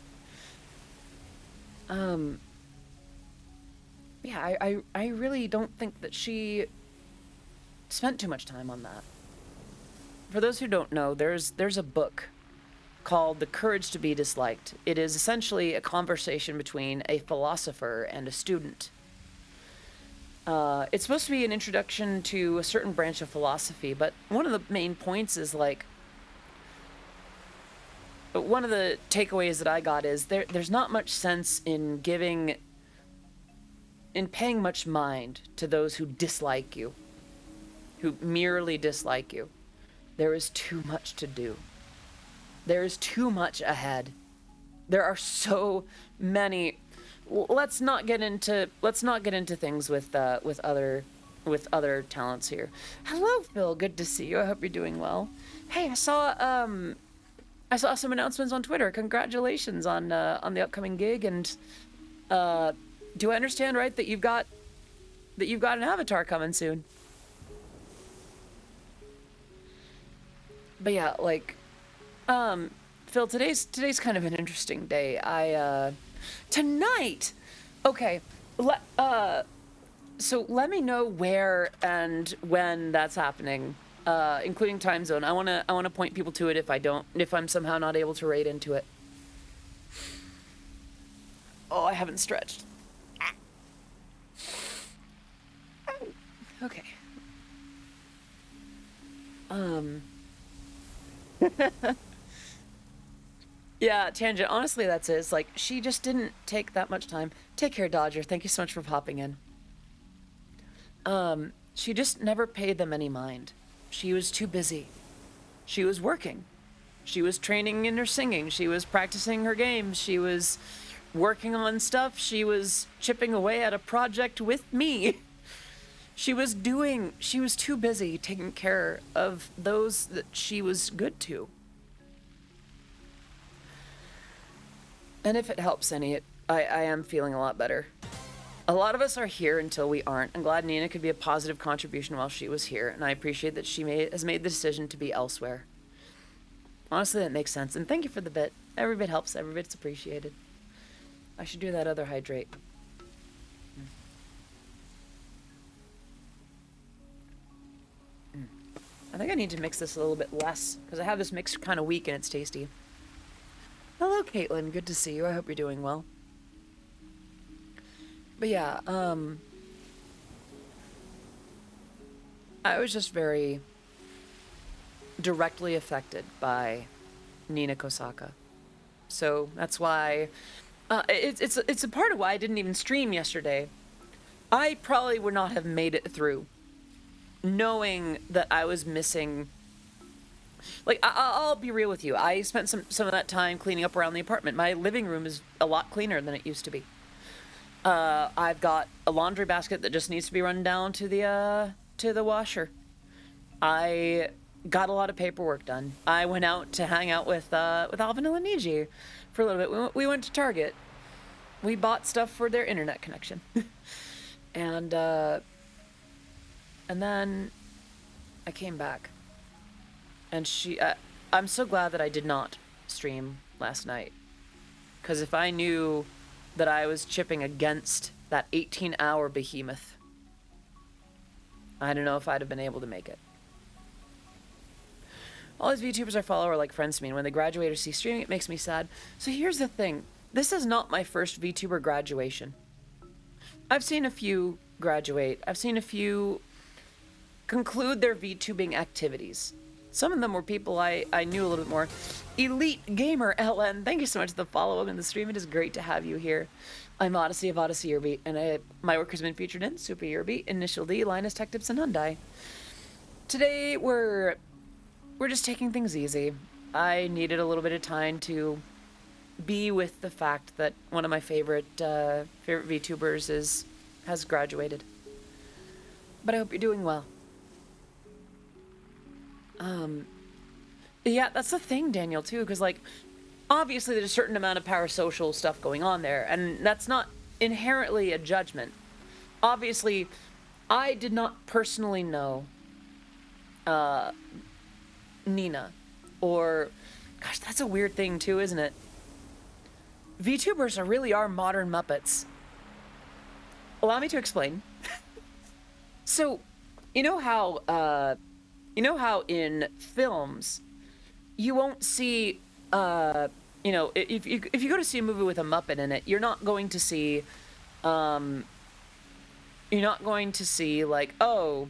Yeah, I really don't think that she spent too much time on that. For those who don't know, there's a book called The Courage to be Disliked. It is essentially a conversation between a philosopher and a student. It's supposed to be an introduction to a certain branch of philosophy, but one of the main points is like, one of the takeaways that I got is there's not much sense in paying much mind to those who dislike you, who merely dislike you. There is too much to do. There is too much ahead. There are so many. Let's not get into things with other talents here. Hello, Phil. Good to see you. I hope you're doing well. Hey, I saw some announcements on Twitter. Congratulations on the upcoming gig. And do I understand right that you've got an avatar coming soon? But yeah, like, Phil, today's kind of an interesting day. Tonight. Okay. So let me know where and when that's happening. Including time zone. I wanna point people to it if I'm somehow not able to raid into it. Oh, I haven't stretched. Okay. Yeah, tangent. Honestly, that's it. It's like, she just didn't take that much time. Take care, Dodger. Thank you so much for popping in. She just never paid them any mind. She was too busy. She was working. She was training in her singing. She was practicing her games. She was working on stuff. She was chipping away at a project with me. She was too busy taking care of those that she was good to. And if it helps any, I am feeling a lot better. A lot of us are here until we aren't. I'm glad Nina could be a positive contribution while she was here, and I appreciate that she has made the decision to be elsewhere. Honestly, that makes sense, and thank you for the bit. Every bit helps, every bit's appreciated. I should do that other hydrate. I think I need to mix this a little bit less, because I have this mixed kind of weak and it's tasty. Hello, Caitlin. Good to see you. I hope you're doing well. But yeah, I was just very directly affected by Nina Kosaka. So that's why it's a part of why I didn't even stream yesterday. I probably would not have made it through knowing that I was missing. Like, I'll be real with you. I spent some of that time cleaning up around the apartment. My living room is a lot cleaner than it used to be. I've got a laundry basket that just needs to be run down to the washer. I got a lot of paperwork done. I went out to hang out with Alvin and Niji for a little bit. We went to Target. We bought stuff for their internet connection. And then I came back. And I'm so glad that I did not stream last night. Because if I knew that I was chipping against that 18-hour behemoth, I don't know if I'd have been able to make it. All these VTubers I follow are like friends to me, and when they graduate or cease streaming, it makes me sad. So here's the thing. This is not my first VTuber graduation. I've seen a few graduate. I've seen a few conclude their VTubing activities. Some of them were people I knew a little bit more. Elite Gamer LN, thank you so much for the follow in the stream. It is great to have you here. I'm Odyssey of Odyssey Eurobeat, and my work has been featured in Super Eurobeat, Initial D, Linus Tech Tips, and Hyundai. Today we're just taking things easy. I needed a little bit of time to be with the fact that one of my favorite VTubers has graduated. But I hope you're doing well. Yeah, that's the thing, Daniel, too, because, like, obviously there's a certain amount of parasocial stuff going on there, and that's not inherently a judgment. Obviously, I did not personally know Nina, or, gosh, that's a weird thing, too, isn't it? VTubers really are modern Muppets. Allow me to explain. So, you know how in films, you won't see, if you go to see a movie with a Muppet in it, you're not going to see, like, oh,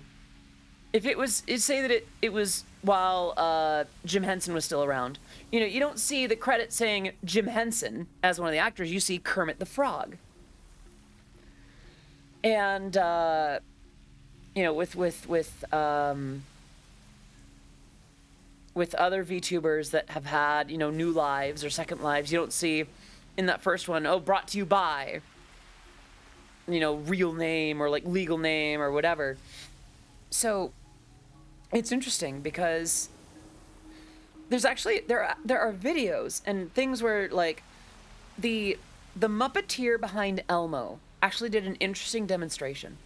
if it was, say that it was while Jim Henson was still around. You know, you don't see the credit saying Jim Henson as one of the actors. You see Kermit the Frog. And, with other VTubers that have had, new lives or second lives, you don't see in that first one, oh, brought to you by, real name or like legal name or whatever. So it's interesting because there's actually, there are videos and things where like the Muppeteer behind Elmo actually did an interesting demonstration.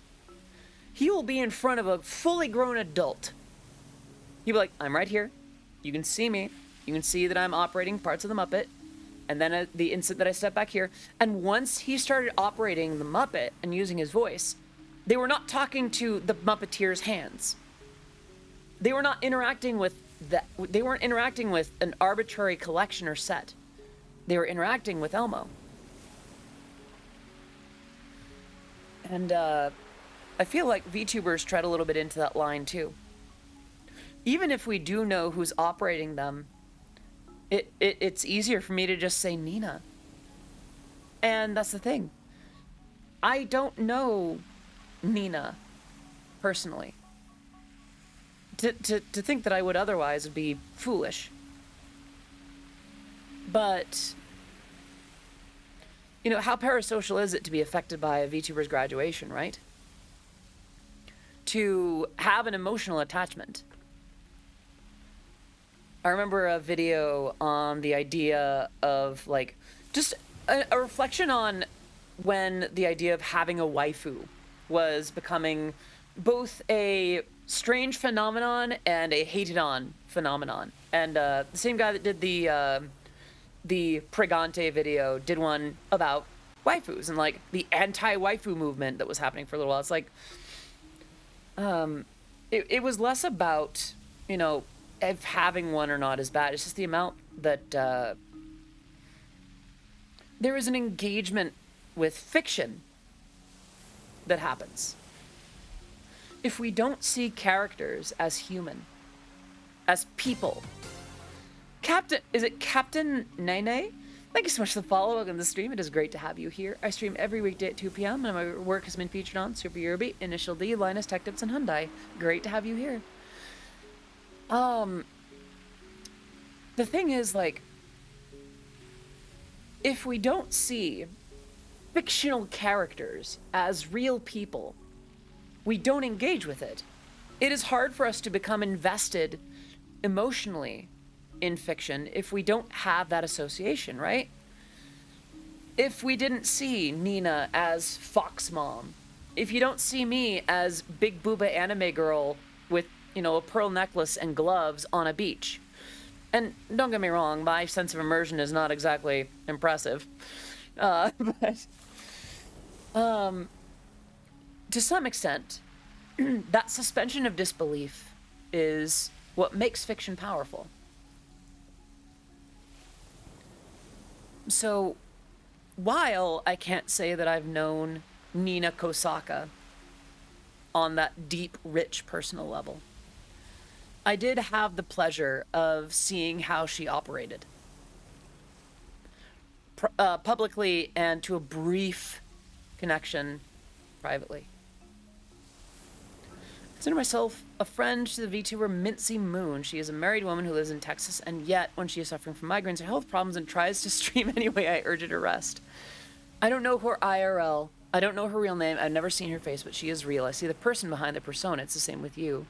He will be in front of a fully grown adult. He'll be like, I'm right here. You can see me. You can see that I'm operating parts of the Muppet. And then the instant that I step back here. And once he started operating the Muppet and using his voice, they were not talking to the Muppeteer's hands. They were not interacting with that. They weren't interacting with an arbitrary collection or set. They were interacting with Elmo. And I feel like VTubers tread a little bit into that line too. Even if we do know who's operating them, it's easier for me to just say Nina. And that's the thing. I don't know Nina personally. To think that I would otherwise would be foolish. But, how parasocial is it to be affected by a VTuber's graduation, right? To have an emotional attachment. I remember a video on the idea of, like, just a reflection on when the idea of having a waifu was becoming both a strange phenomenon and a hated-on phenomenon. And the same guy that did the Pregante video did one about waifus and, like, the anti-waifu movement that was happening for a little while. It's like, it was less about, if having one or not is bad. It's just the amount that there is an engagement with fiction that happens. If we don't see characters as human, as people. Is it Captain Nene? Thank you so much for the follow on the stream. It is great to have you here. I stream every weekday at 2 p.m. and my work has been featured on Super Eurobeat, Initial D, Linus Tech Tips, and Hyundai. Great to have you here. The thing is, like, if we don't see fictional characters as real people, we don't engage with it. It is hard for us to become invested emotionally in fiction if we don't have that association, right? If we didn't see Nina as Fox Mom, if you don't see me as Big Booba anime girl with, a pearl necklace and gloves on a beach, And don't get me wrong, my sense of immersion is not exactly impressive. But to some extent, that suspension of disbelief is what makes fiction powerful. So, while I can't say that I've known Nina Kosaka on that deep, rich personal level, I did have the pleasure of seeing how she operated. Publicly and to a brief connection privately. Consider myself a friend to the VTuber Mincy Moon. She is a married woman who lives in Texas, and yet, when she is suffering from migraines or health problems and tries to stream anyway, I urge her to rest. I don't know her IRL. I don't know her real name. I've never seen her face, but she is real. I see the person behind the persona. It's the same with you.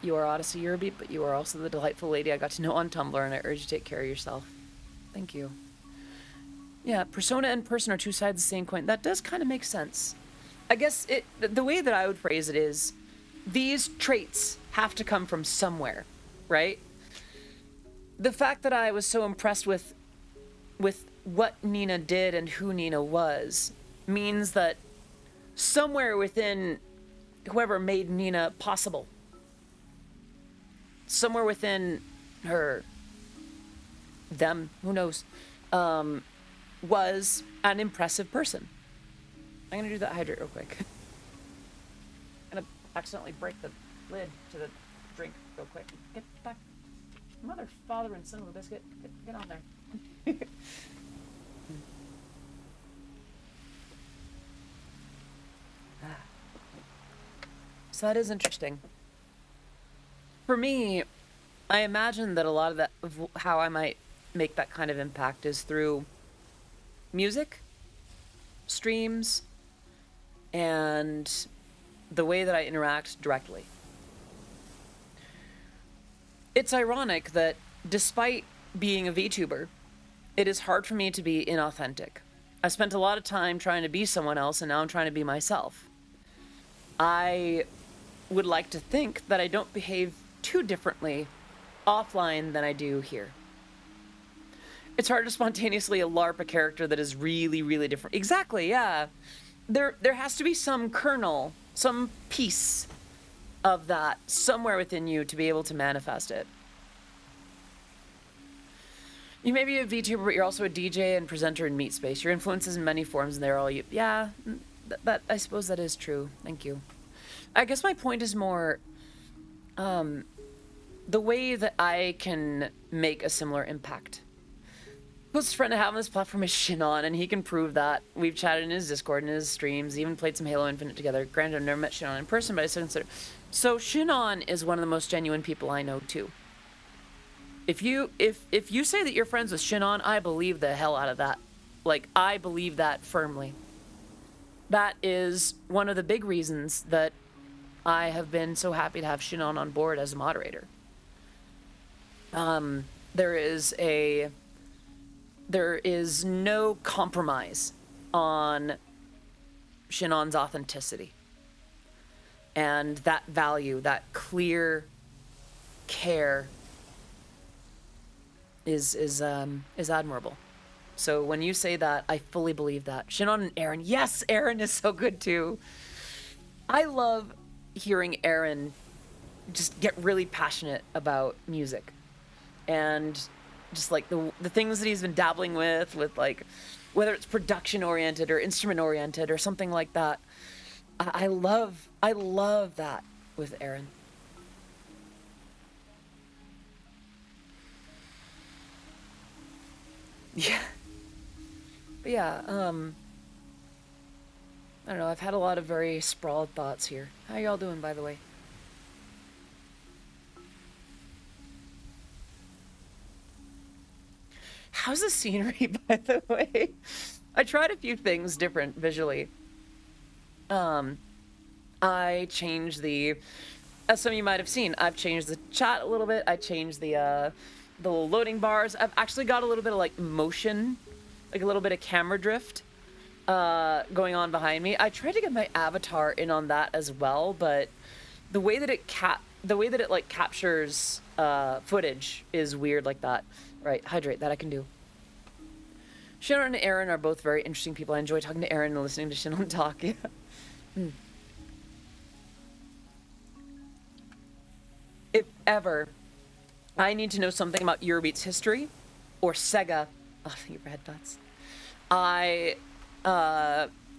You are Odyssey Eurobeat, but you are also the delightful lady I got to know on Tumblr, and I urge you to take care of yourself. Thank you. Yeah, persona and person are two sides of the same coin. That does kind of make sense. I guess the way that I would phrase it is, these traits have to come from somewhere, right? The fact that I was so impressed with what Nina did and who Nina was means that somewhere within whoever made Nina possible, somewhere within her, them, who knows, was an impressive person. I'm gonna do that hydrate real quick. I'm gonna accidentally break the lid to the drink real quick. Get back. Mother, father, and son of a biscuit. Get on there. So that is interesting. For me, I imagine that a lot of that, of how I might make that kind of impact is through music, streams, and the way that I interact directly. It's ironic that despite being a VTuber, it is hard for me to be inauthentic. I spent a lot of time trying to be someone else, and now I'm trying to be myself. I would like to think that I don't behave too differently offline than I do here. It's hard to spontaneously LARP a character that is really, really different. Exactly, yeah. There has to be some kernel, some piece of that somewhere within you to be able to manifest it. You may be a VTuber, but you're also a DJ and presenter in Meat Space. Your influences in many forms, and they're all you. Yeah, that I suppose that is true. Thank you. I guess my point is more the way that I can make a similar impact. Closest friend I have on this platform is Shinon, and he can prove that. We've chatted in his Discord and his streams, even played some Halo Infinite together. Granted, I've never met Shinon in person, but I still consider. So Shinon is one of the most genuine people I know too. If you say that you're friends with Shinon, I believe the hell out of that. Like, I believe that firmly. That is one of the big reasons that I have been so happy to have Shinon on board as a moderator. There is no compromise on Shinon's authenticity. And that value, that clear care is admirable. So when you say that, I fully believe that. Shinon and Aaron. Yes, Aaron is so good too. I love hearing Aaron just get really passionate about music. And just like the things that he's been dabbling with like whether it's production oriented or instrument oriented or something like that. I love that with Aaron. Yeah. But yeah, I don't know, I've had a lot of very sprawled thoughts here. How y'all doing, by the way? How's the scenery, by the way? I tried a few things different visually. I changed as some of you might have seen, I've changed the chat a little bit. I changed the little loading bars. I've actually got a little bit of like motion, like a little bit of camera drift going on behind me. I tried to get my avatar in on that as well, but the way that it the way that it like captures footage is weird like that. Right, hydrate, that I can do. Shannon and Aaron are both very interesting people. I enjoy talking to Aaron and listening to Shannon talk. Yeah. If ever I need to know something about Eurobeat's history or Sega, oh, thank you for headphones.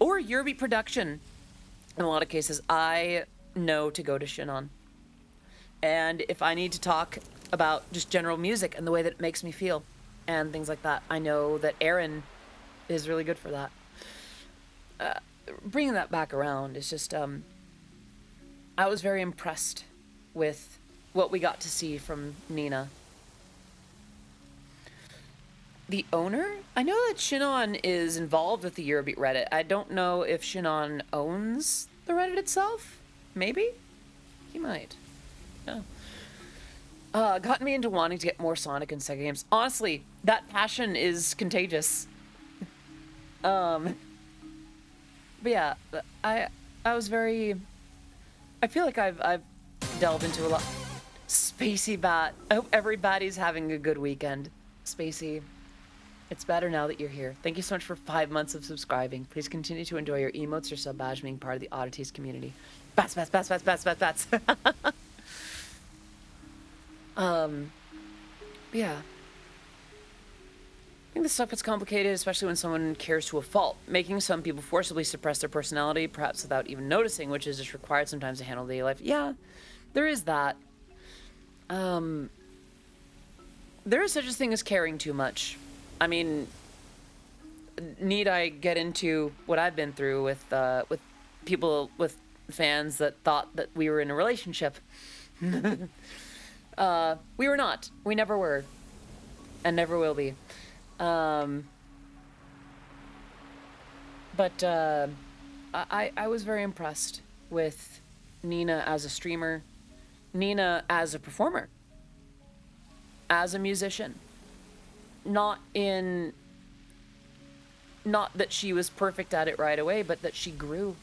Or Eurobeat production, in a lot of cases, I know to go to Shannon. And if I need to talk about just general music and the way that it makes me feel and things like that, I know that Aaron is really good for that. Bringing that back around is just, I was very impressed with what we got to see from Nina. The owner? I know that Shannon is involved with the Eurobeat Reddit. I don't know if Shannon owns the Reddit itself. Maybe? He might. No. Got me into wanting to get more Sonic and Sega games. Honestly, that passion is contagious. But yeah, I was very... I feel like I've delved into a lot... Spacey Bat. I hope everybody's having a good weekend. Spacey, it's better now that you're here. Thank you so much for 5 months of subscribing. Please continue to enjoy your emotes, your sub badge, being part of the Oddities community. Bats, bats, bats, bats, bats, bats, bats. Yeah. I think this stuff gets complicated, especially when someone cares to a fault, making some people forcibly suppress their personality, perhaps without even noticing, which is just required sometimes to handle daily life. Yeah, there is that. There is such a thing as caring too much. I mean, need I get into what I've been through with people, with fans that thought that we were in a relationship? We were not. We never were. And never will be. But I was very impressed with Nina as a streamer, Nina as a performer, as a musician. Not that she was perfect at it right away, but that she grew.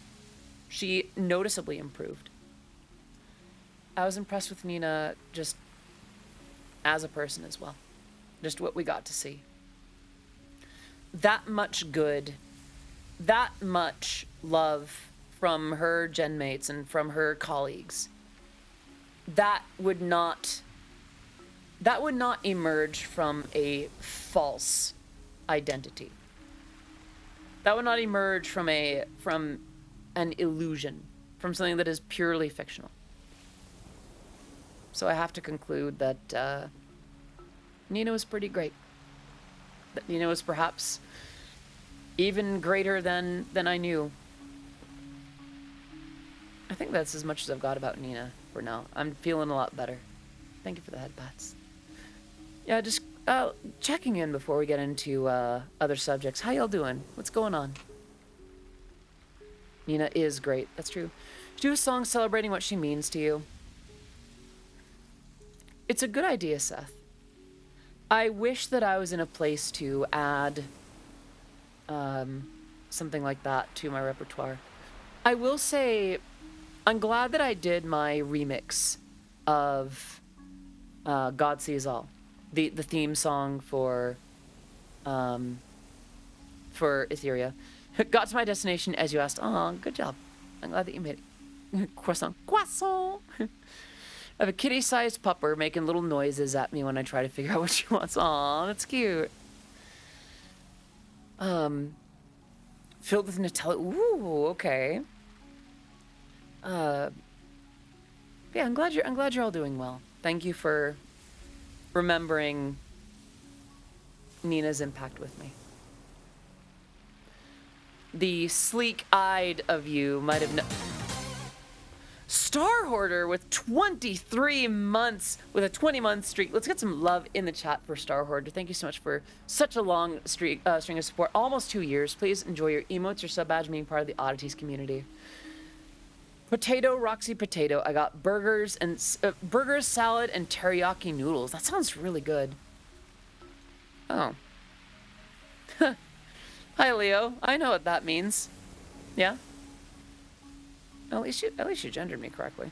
She noticeably improved. I was impressed with Nina just as a person as well. Just what we got to see. That much good, that much love from her gen mates and from her colleagues. That would not emerge from a false identity. That would not emerge from an illusion, from something that is purely fictional. So I have to conclude that Nina was pretty great. That Nina was perhaps even greater than I knew. I think that's as much as I've got about Nina for now. I'm feeling a lot better. Thank you for the headbats. Yeah, just checking in before we get into other subjects. How y'all doing? What's going on? Nina is great. That's true. Do a song celebrating what she means to you. It's a good idea, Seth. I wish that I was in a place to add something like that to my repertoire. I will say, I'm glad that I did my remix of God Sees All, the theme song for Etheria. Got to my destination as you asked. Aw, good job. I'm glad that you made it. Croissant. Croissant! I have a kitty-sized pupper making little noises at me when I try to figure out what she wants. Aw, that's cute. Filled with Nutella. Ooh, okay. Yeah, I'm glad you're all doing well. Thank you for remembering Nina's impact with me. The sleek-eyed of you might have known. Star Hoarder with 23 months, with a 20-month streak. Let's get some love in the chat for Star Hoarder. Thank you so much for such a long string of support. Almost 2 years. Please enjoy your emotes, your sub badge, being part of the Oddities community. Potato, Roxy Potato. I got burgers, salad, and teriyaki noodles. That sounds really good. Oh. Hi, Leo. I know what that means. Yeah? At least you gendered me correctly.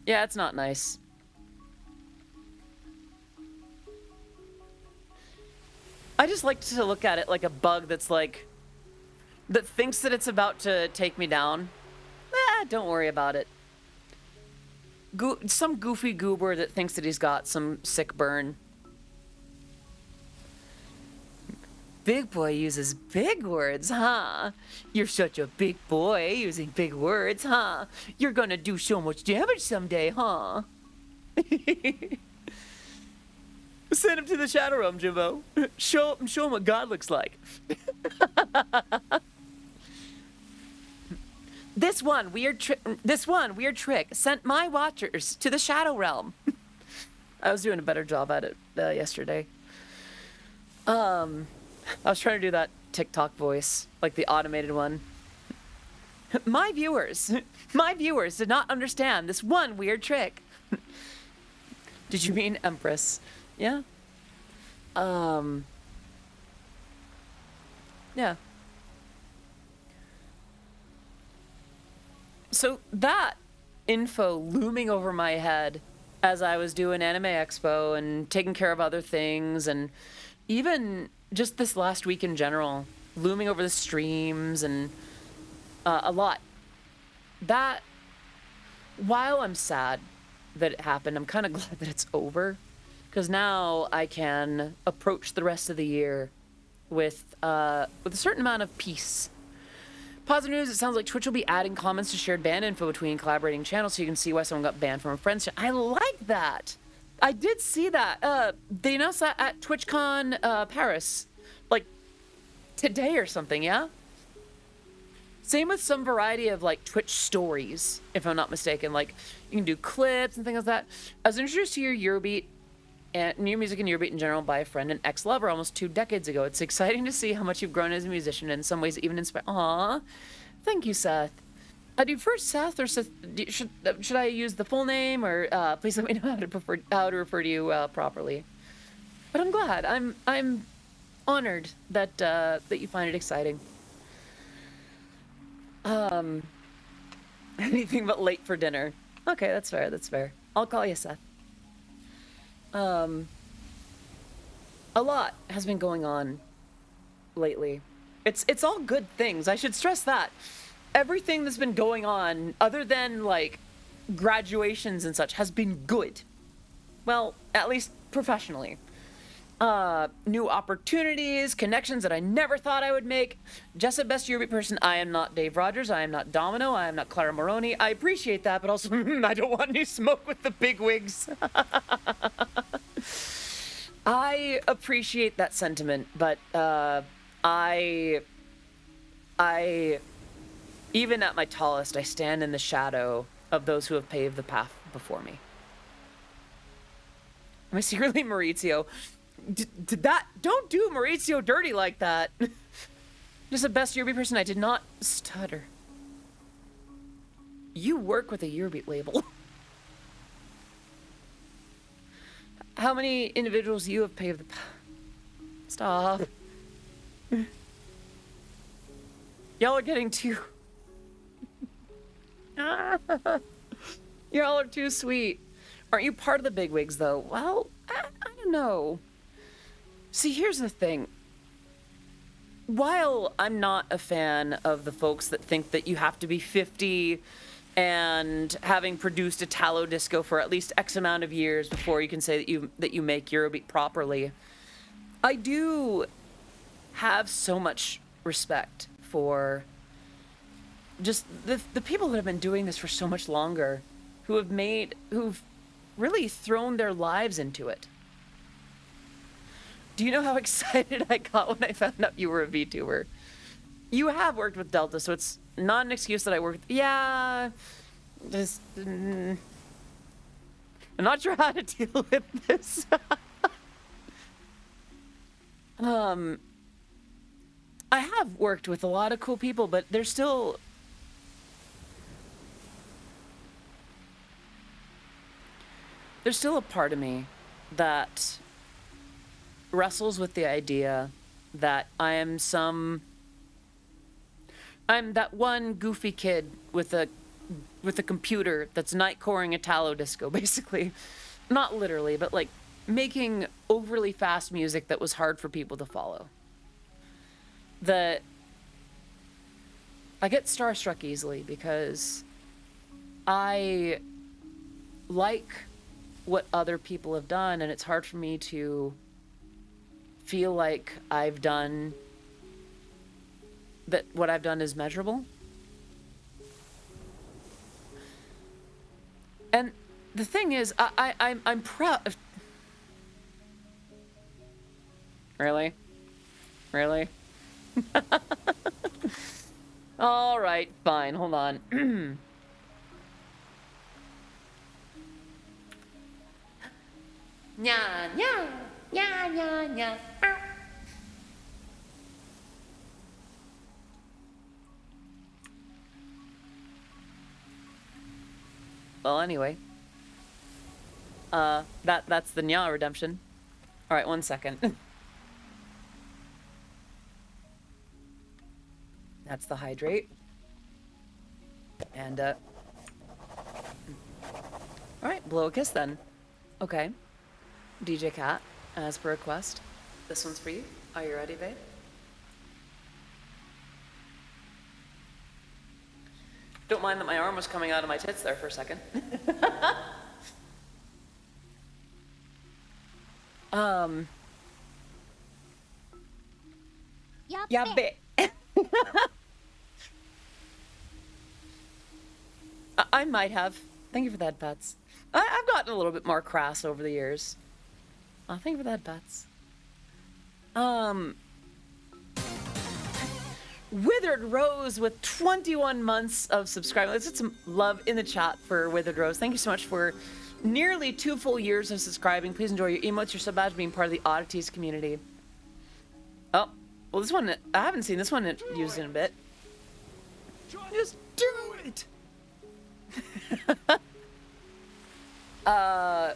Yeah, it's not nice. I just like to look at it like a bug that's like, that thinks that it's about to take me down. Don't worry about it. Some goofy goober that thinks that he's got some sick burn. Big boy uses big words, huh? You're such a big boy using big words, huh? You're gonna do so much damage someday, huh? Send him to the Shadow Realm, Jimbo. Show him what God looks like. This one weird trick sent my watchers to the Shadow Realm. I was doing a better job at it yesterday. I was trying to do that TikTok voice, like the automated one. My viewers did not understand this one weird trick. Did you mean Empress? Yeah. Yeah. So that info looming over my head as I was doing Anime Expo and taking care of other things, and even just this last week in general, looming over the streams and a lot. That, while I'm sad that it happened, I'm kind of glad that it's over, because now I can approach the rest of the year with a certain amount of peace. Positive news, it sounds like Twitch will be adding comments to shared ban info between collaborating channels so you can see why someone got banned from a friend's channel. I like that. I did see that. They announced that at TwitchCon Paris, like today or something, yeah? Same with some variety of like Twitch stories, if I'm not mistaken. Like you can do clips and things like that. I was introduced to your Eurobeat and new music and Eurobeat in general by a friend and ex-lover almost 2 decades ago. It's exciting to see how much you've grown as a musician and in some ways even inspired. Aw, thank you, Seth. Do you first Seth or Seth? Should I use the full name or please let me know how to refer to you properly. But I'm glad. I'm honored that that you find it exciting. Anything but late for dinner. Okay, that's fair. That's fair. I'll call you Seth. A lot has been going on lately. It's all good things. I should stress that. Everything that's been going on, other than like graduations and such, has been good. Well, at least professionally. New opportunities, connections that I never thought I would make. Just a best Eurobeat person. I am not Dave Rogers. I am not Domino. I am not Clara Moroni. I appreciate that, but also I don't want any smoke with the big wigs. I appreciate that sentiment, but I even at my tallest, I stand in the shadow of those who have paved the path before me. Am I secretly Maurizio? Did that? Don't do Maurizio dirty like that. Just the best Eurobeat person. I did not stutter. You work with a Eurobeat label. How many individuals you have paved the path? Stop. Y'all are getting too... Y'all are too sweet. Aren't you part of the bigwigs, though? Well, I don't know. See, here's the thing. While I'm not a fan of the folks that think that you have to be 50 and having produced a Italo disco for at least X amount of years before you can say that you make Eurobeat properly, I do have so much respect for just the people that have been doing this for so much longer, who've really thrown their lives into it. Do you know how excited I got when I found out you were a VTuber? You have worked with Delta, so it's not an excuse that I worked with. Yeah, just... I'm not sure how to deal with this. I have worked with a lot of cool people, but there's still... There's still a part of me that wrestles with the idea that I'm that one goofy kid with a with a computer that's night coring Italo disco, basically. Not literally, but like making overly fast music that was hard for people to follow. I get starstruck easily because I like what other people have done, and it's hard for me to feel like I've done that. What I've done is measurable. And the thing is, I'm proud. Really? Really? All right, fine. Hold on. Nya, nya, nya, nya, nya. Well, anyway. That's the nya redemption. All right, 1 second. That's the hydrate. And, all right, blow a kiss then. Okay. DJ Cat, as per request. This one's for you. Are you ready, babe? Don't mind that my arm was coming out of my tits there for a second. Yeah, babe. I might have. Thank you for that, Pats. I've gotten a little bit more crass over the years. Oh, thank you for that, Pats. Withered Rose with 21 months of subscribing. Let's get some love in the chat for Withered Rose. Thank you so much for nearly 2 full years of subscribing. Please enjoy your emotes. You're so badge being part of the Oddities community. Oh, well, this one, I haven't seen this one used in a bit. Just do it! Oh.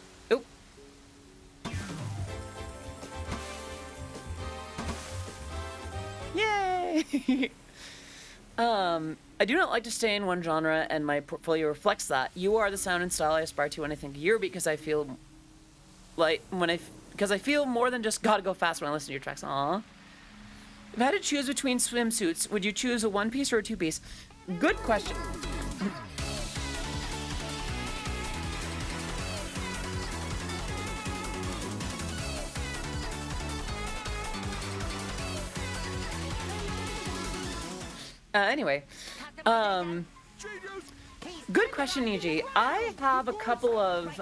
Yay! I do not like to stay in one genre, and my portfolio reflects that. You are the sound and style I aspire to when I think Eurobeat, because I feel like because I feel more than just gotta go fast when I listen to your tracks. Aww. If I had to choose between swimsuits, would you choose a one-piece or a two-piece? Good question. Anyway, good question, EG. I have a couple of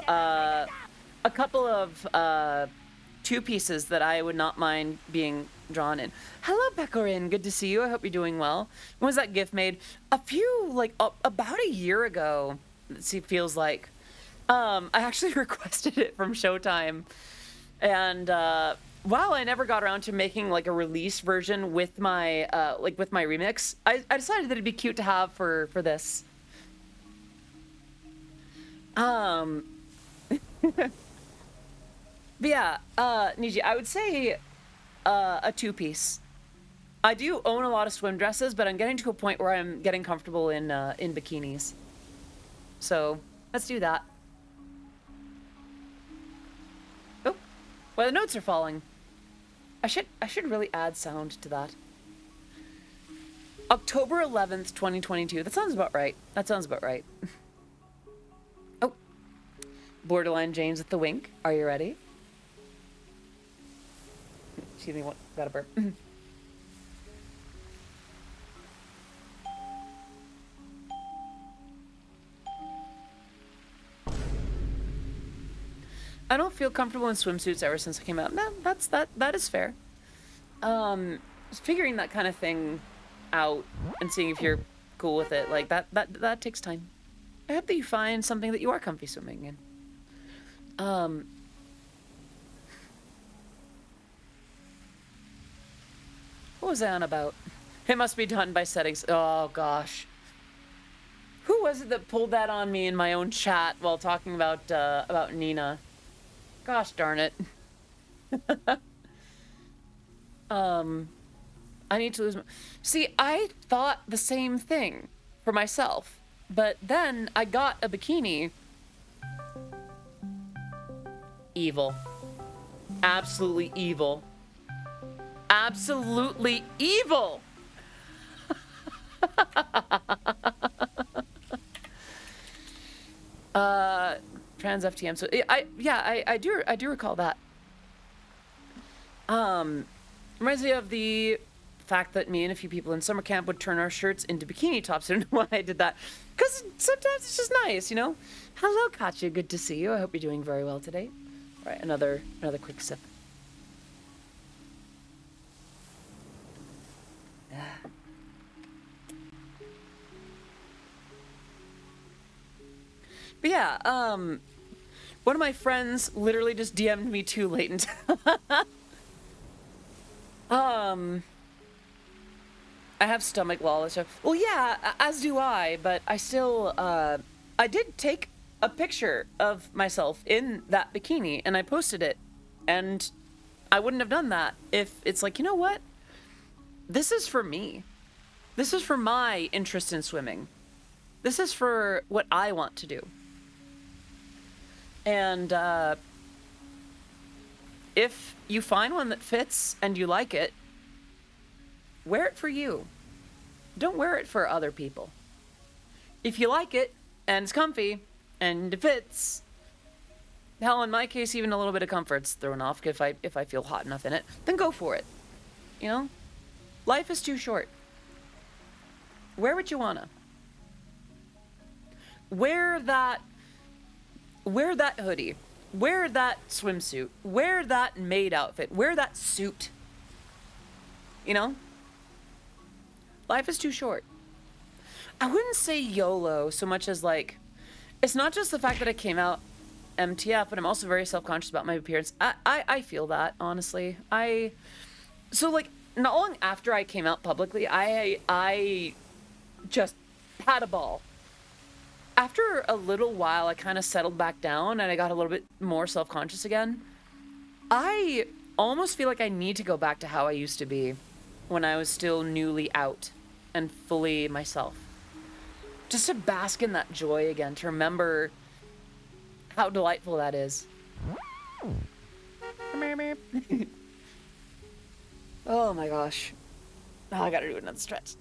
two pieces that I would not mind being drawn in. Hello, Pecorin. Good to see you. I hope you're doing well. When was that GIF made? A few, like, about a year ago. It feels like. I actually requested it from Showtime, and while I never got around to making like a release version with my with my remix, I decided that it'd be cute to have for this. But yeah, Niji, I would say a two-piece. I do own a lot of swim dresses, but I'm getting to a point where I'm getting comfortable in bikinis. So let's do that. Oh, well, the notes are falling. I should really add sound to that. October 11th, 2022. That sounds about right. That sounds about right. Oh. Borderline James with the wink. Are you ready? Excuse me, got a burp. I don't feel comfortable in swimsuits ever since I came out. No, that is fair. Figuring that kind of thing out and seeing if you're cool with it, like that takes time. I hope that you find something that you are comfy swimming in. What was I on about? It must be done by settings. Oh gosh. Who was it that pulled that on me in my own chat while talking about Nina? Gosh darn it. I need to lose my... See, I thought the same thing for myself. But then I got a bikini. Evil. Absolutely evil. Absolutely evil. Trans FTM. So I do recall that. Reminds me of the fact that me and a few people in summer camp would turn our shirts into bikini tops. I don't know why I did that. Because sometimes it's just nice, you know? Hello, Katya. Good to see you. I hope you're doing very well today. All right, another quick sip. But yeah, one of my friends literally just DM'd me too late and I have stomach lawless. Well, yeah, as do I, but I still, I did take a picture of myself in that bikini and I posted it. And I wouldn't have done that if it's like, you know what? This is for me. This is for my interest in swimming. This is for what I want to do. And if you find one that fits and you like it, wear it for you. Don't wear it for other people. If you like it and it's comfy and it fits, hell, in my case, even a little bit of comfort's thrown off if I feel hot enough in it, then go for it. You know? Life is too short. Wear what you wanna. Wear that hoodie. Wear that swimsuit. Wear that maid outfit. Wear that suit. You know? Life is too short. I wouldn't say YOLO so much as like, it's not just the fact that I came out MTF, but I'm also very self-conscious about my appearance. I feel that, honestly. So like, not long after I came out publicly, I just had a ball. After a little while, I kind of settled back down and I got a little bit more self-conscious again. I almost feel like I need to go back to how I used to be when I was still newly out and fully myself. Just to bask in that joy again, to remember how delightful that is. Oh my gosh. Oh, I gotta do another stretch.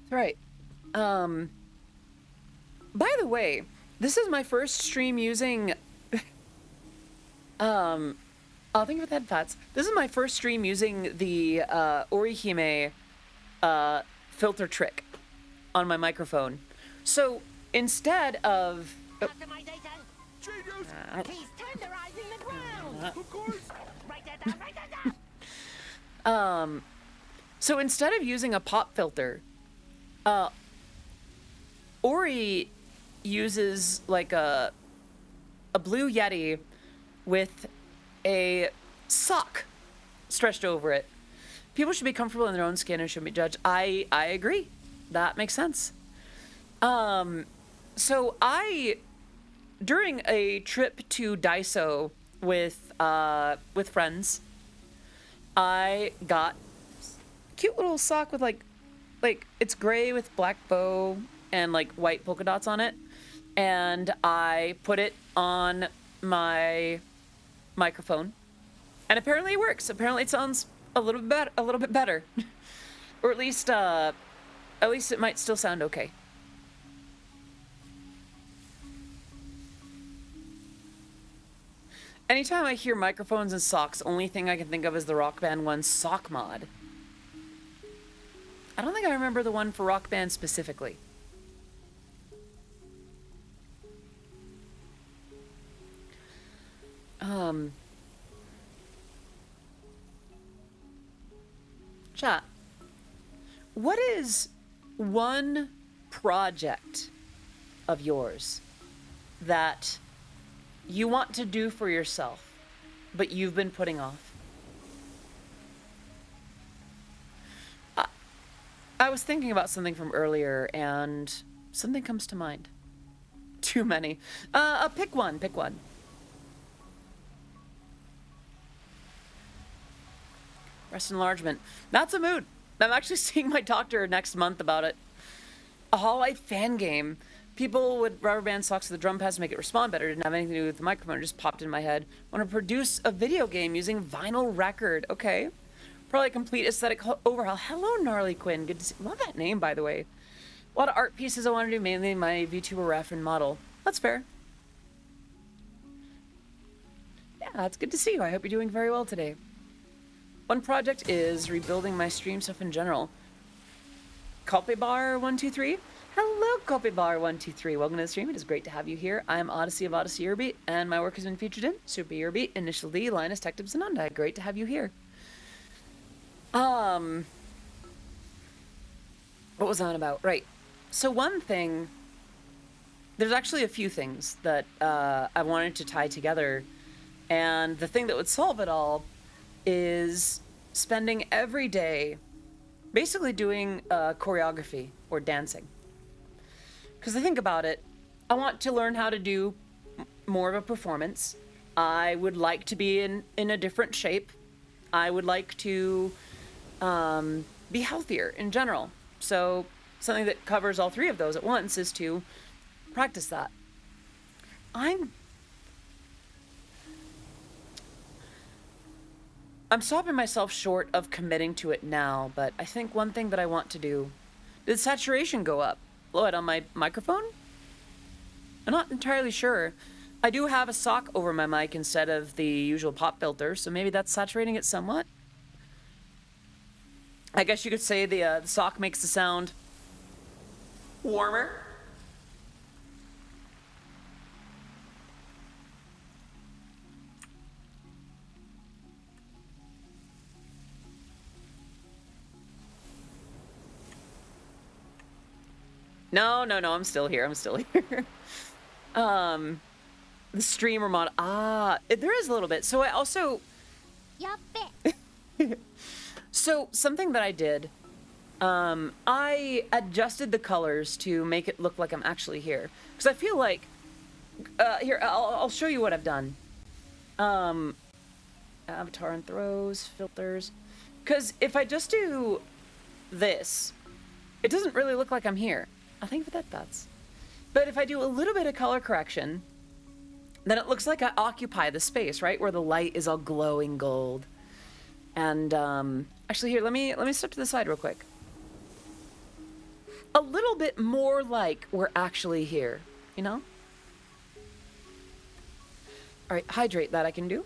Right. By the way, this is my first stream using I'll think of the head fats. This is my first stream using the Orihime filter trick on my microphone. So instead of He's tenderizing the ground. Of course. Write that down. So instead of using a pop filter, Ori uses like a blue Yeti with a sock stretched over it. People should be comfortable in their own skin and shouldn't be judged. I agree. That makes sense. So during a trip to Daiso with friends, I got a cute little sock with like it's gray with black bow and like white polka dots on it, and I put it on my microphone, and apparently it works. Apparently it sounds a little bit better, or at least it might still sound okay. Anytime I hear microphones and socks, only thing I can think of is the Rock Band 1 sock mod. I don't think I remember the one for Rock Band specifically. Chat. What is one project of yours that you want to do for yourself, but you've been putting off? I was thinking about something from earlier, and something comes to mind. Too many. Pick one. Breast enlargement. That's a mood. I'm actually seeing my doctor next month about it. A Hololive fan game. People would rubber band socks to the drum pads to make it respond better. Didn't have anything to do with the microphone. It just popped in my head. Want to produce a video game using vinyl record. Okay. Probably a complete aesthetic overhaul. Hello, Gnarly Quinn. Good to see. Love that name, by the way. A lot of art pieces I want to do, mainly my VTuber ref and model. That's fair. Yeah, it's good to see you. I hope you're doing very well today. One project is rebuilding my stream stuff in general. Culpebar123. Hello, Culpebar123. Welcome to the stream. It is great to have you here. I am Odyssey of Odyssey Eurobeat, and my work has been featured in Super Eurobeat, Initial D, Linus, Tech Tips, and Undyne. Great to have you here. What was I on about? Right. So one thing, there's actually a few things that I wanted to tie together, and the thing that would solve it all is spending every day basically doing choreography or dancing. Because I think about it, I want to learn how to do more of a performance. I would like to be in a different shape. I would like to be healthier in general. So something that covers all three of those at once is to practice that. I'm stopping myself short of committing to it now, but I think one thing that I want to do... Did saturation go up? What, on my microphone? I'm not entirely sure. I do have a sock over my mic instead of the usual pop filter, so maybe that's saturating it somewhat. I guess you could say the sock makes the sound warmer. No, I'm still here. The streamer mod. There is a little bit. So I also... So something that I did, I adjusted the colors to make it look like I'm actually here. Because I feel like... here, I'll show you what I've done. Avatar and throws, filters. Because if I just do this, it doesn't really look like I'm here. I think that's. But if I do a little bit of color correction, then it looks like I occupy the space, right? Where the light is all glowing gold. And actually here, let me step to the side real quick. A little bit more like we're actually here, you know? All right, hydrate that I can do.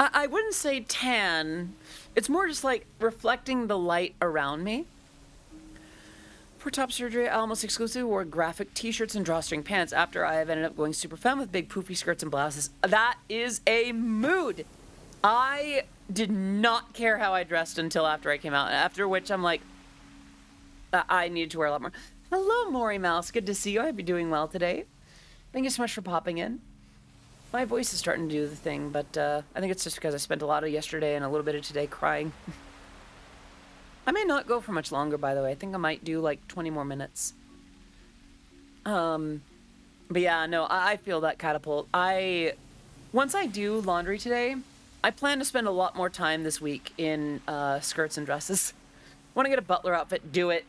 I wouldn't say tan. It's more just like reflecting the light around me. For top surgery, I almost exclusively wore graphic t-shirts and drawstring pants after I have ended up going super femme with big poofy skirts and blouses. That is a mood. I did not care how I dressed until after I came out, after which I'm like, I needed to wear a lot more. Hello, Maury Mouse. Good to see you. I hope you're doing well today. Thank you so much for popping in. My voice is starting to do the thing, but I think it's just because I spent a lot of yesterday and a little bit of today crying. I may not go for much longer, by the way. I think I might do like 20 more minutes. But yeah, no, I feel that catapult. Once I do laundry today, I plan to spend a lot more time this week in skirts and dresses. Want to get a butler outfit? Do it.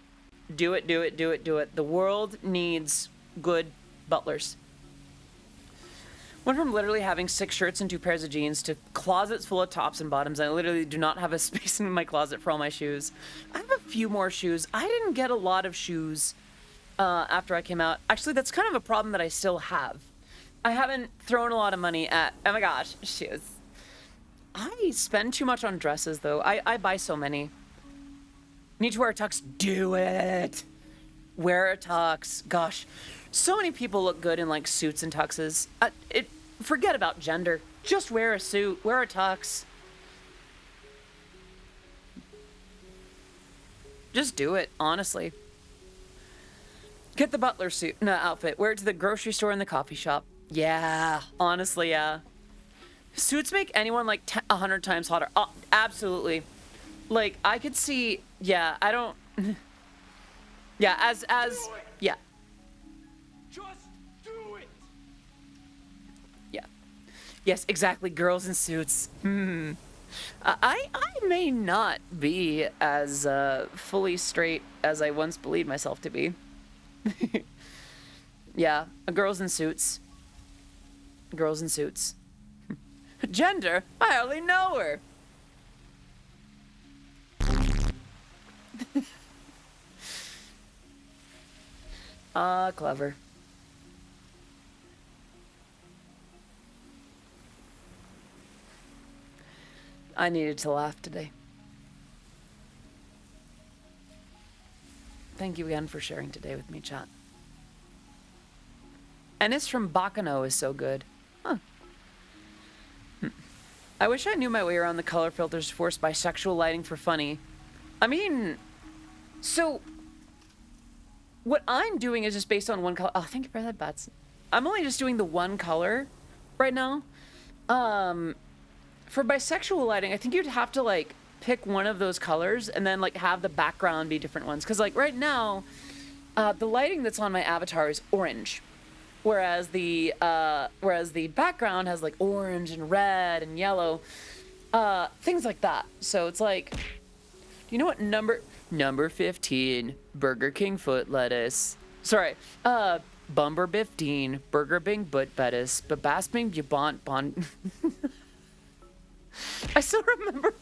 Do it. The world needs good butlers. Went from literally having 6 shirts and 2 pairs of jeans to closets full of tops and bottoms. I literally do not have a space in my closet for all my shoes. I have a few more shoes. I didn't get a lot of shoes after I came out. Actually, that's kind of a problem that I still have. I haven't thrown a lot of money at, oh my gosh, shoes. I spend too much on dresses, though. I buy so many. Need to wear a tux? Do it. Wear a tux. Gosh. So many people look good in like suits and tuxes. Forget about gender. Just wear a suit. Wear a tux. Just do it, honestly. Get the butler suit, outfit. Wear it to the grocery store and the coffee shop. Yeah, honestly, yeah. Suits make anyone like 100 times hotter. Oh, absolutely. Like I could see. Yeah, I don't. Yeah, as yeah. Just do it. Yes, exactly. Girls in suits. I may not be as fully straight as I once believed myself to be. Yeah, girls in suits. Girls in suits. Gender? I hardly know her. Ah, clever. I needed to laugh today. Thank you again for sharing today with me, chat. And it's from Bakano is so good. Huh. I wish I knew my way around the color filters forced by sexual lighting for funny. I mean, so what I'm doing is just based on one color. Oh, thank you for that, Bats. I'm only just doing the one color right now. For bisexual lighting, I think you'd have to like pick one of those colors and then like have the background be different ones. Cause like right now, the lighting that's on my avatar is orange. Whereas the background has like orange and red and yellow, things like that. So it's like, you know what number 15, Burger King foot lettuce. Sorry, Bumber 15, Burger Bing butt bettis, Babas Bing bond. I still remember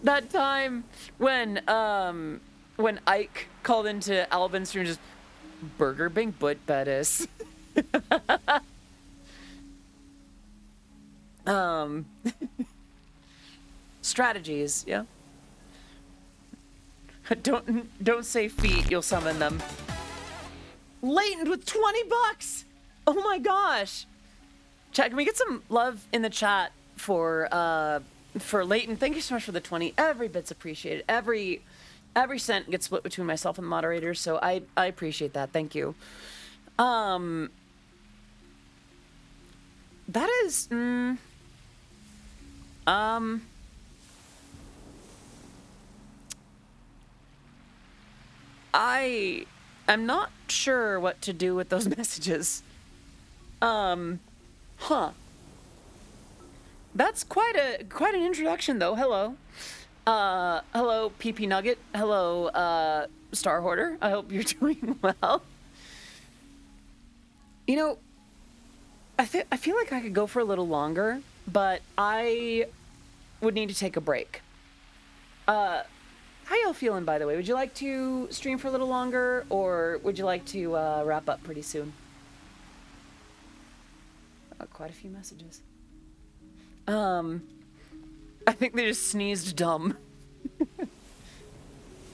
that time when Ike called into Albin's stream just Burger Bing butt bettis. Strategies, yeah. Don't say feet, you'll summon them. Latent with 20 bucks! Oh my gosh! Chat, can we get some love in the chat for Latent? Thank you so much for the 20. Every bit's appreciated. Every cent gets split between myself and the moderators, so I appreciate that. Thank you. That is I am not sure what to do with those messages. Huh. That's quite an introduction though. Hello. Hello PP Nugget. Hello Star Hoarder. I hope you're doing well. You know, I feel like I could go for a little longer, but I would need to take a break. How y'all feeling, by the way? Would you like to stream for a little longer, or would you like to wrap up pretty soon? Quite a few messages. I think they just sneezed dumb.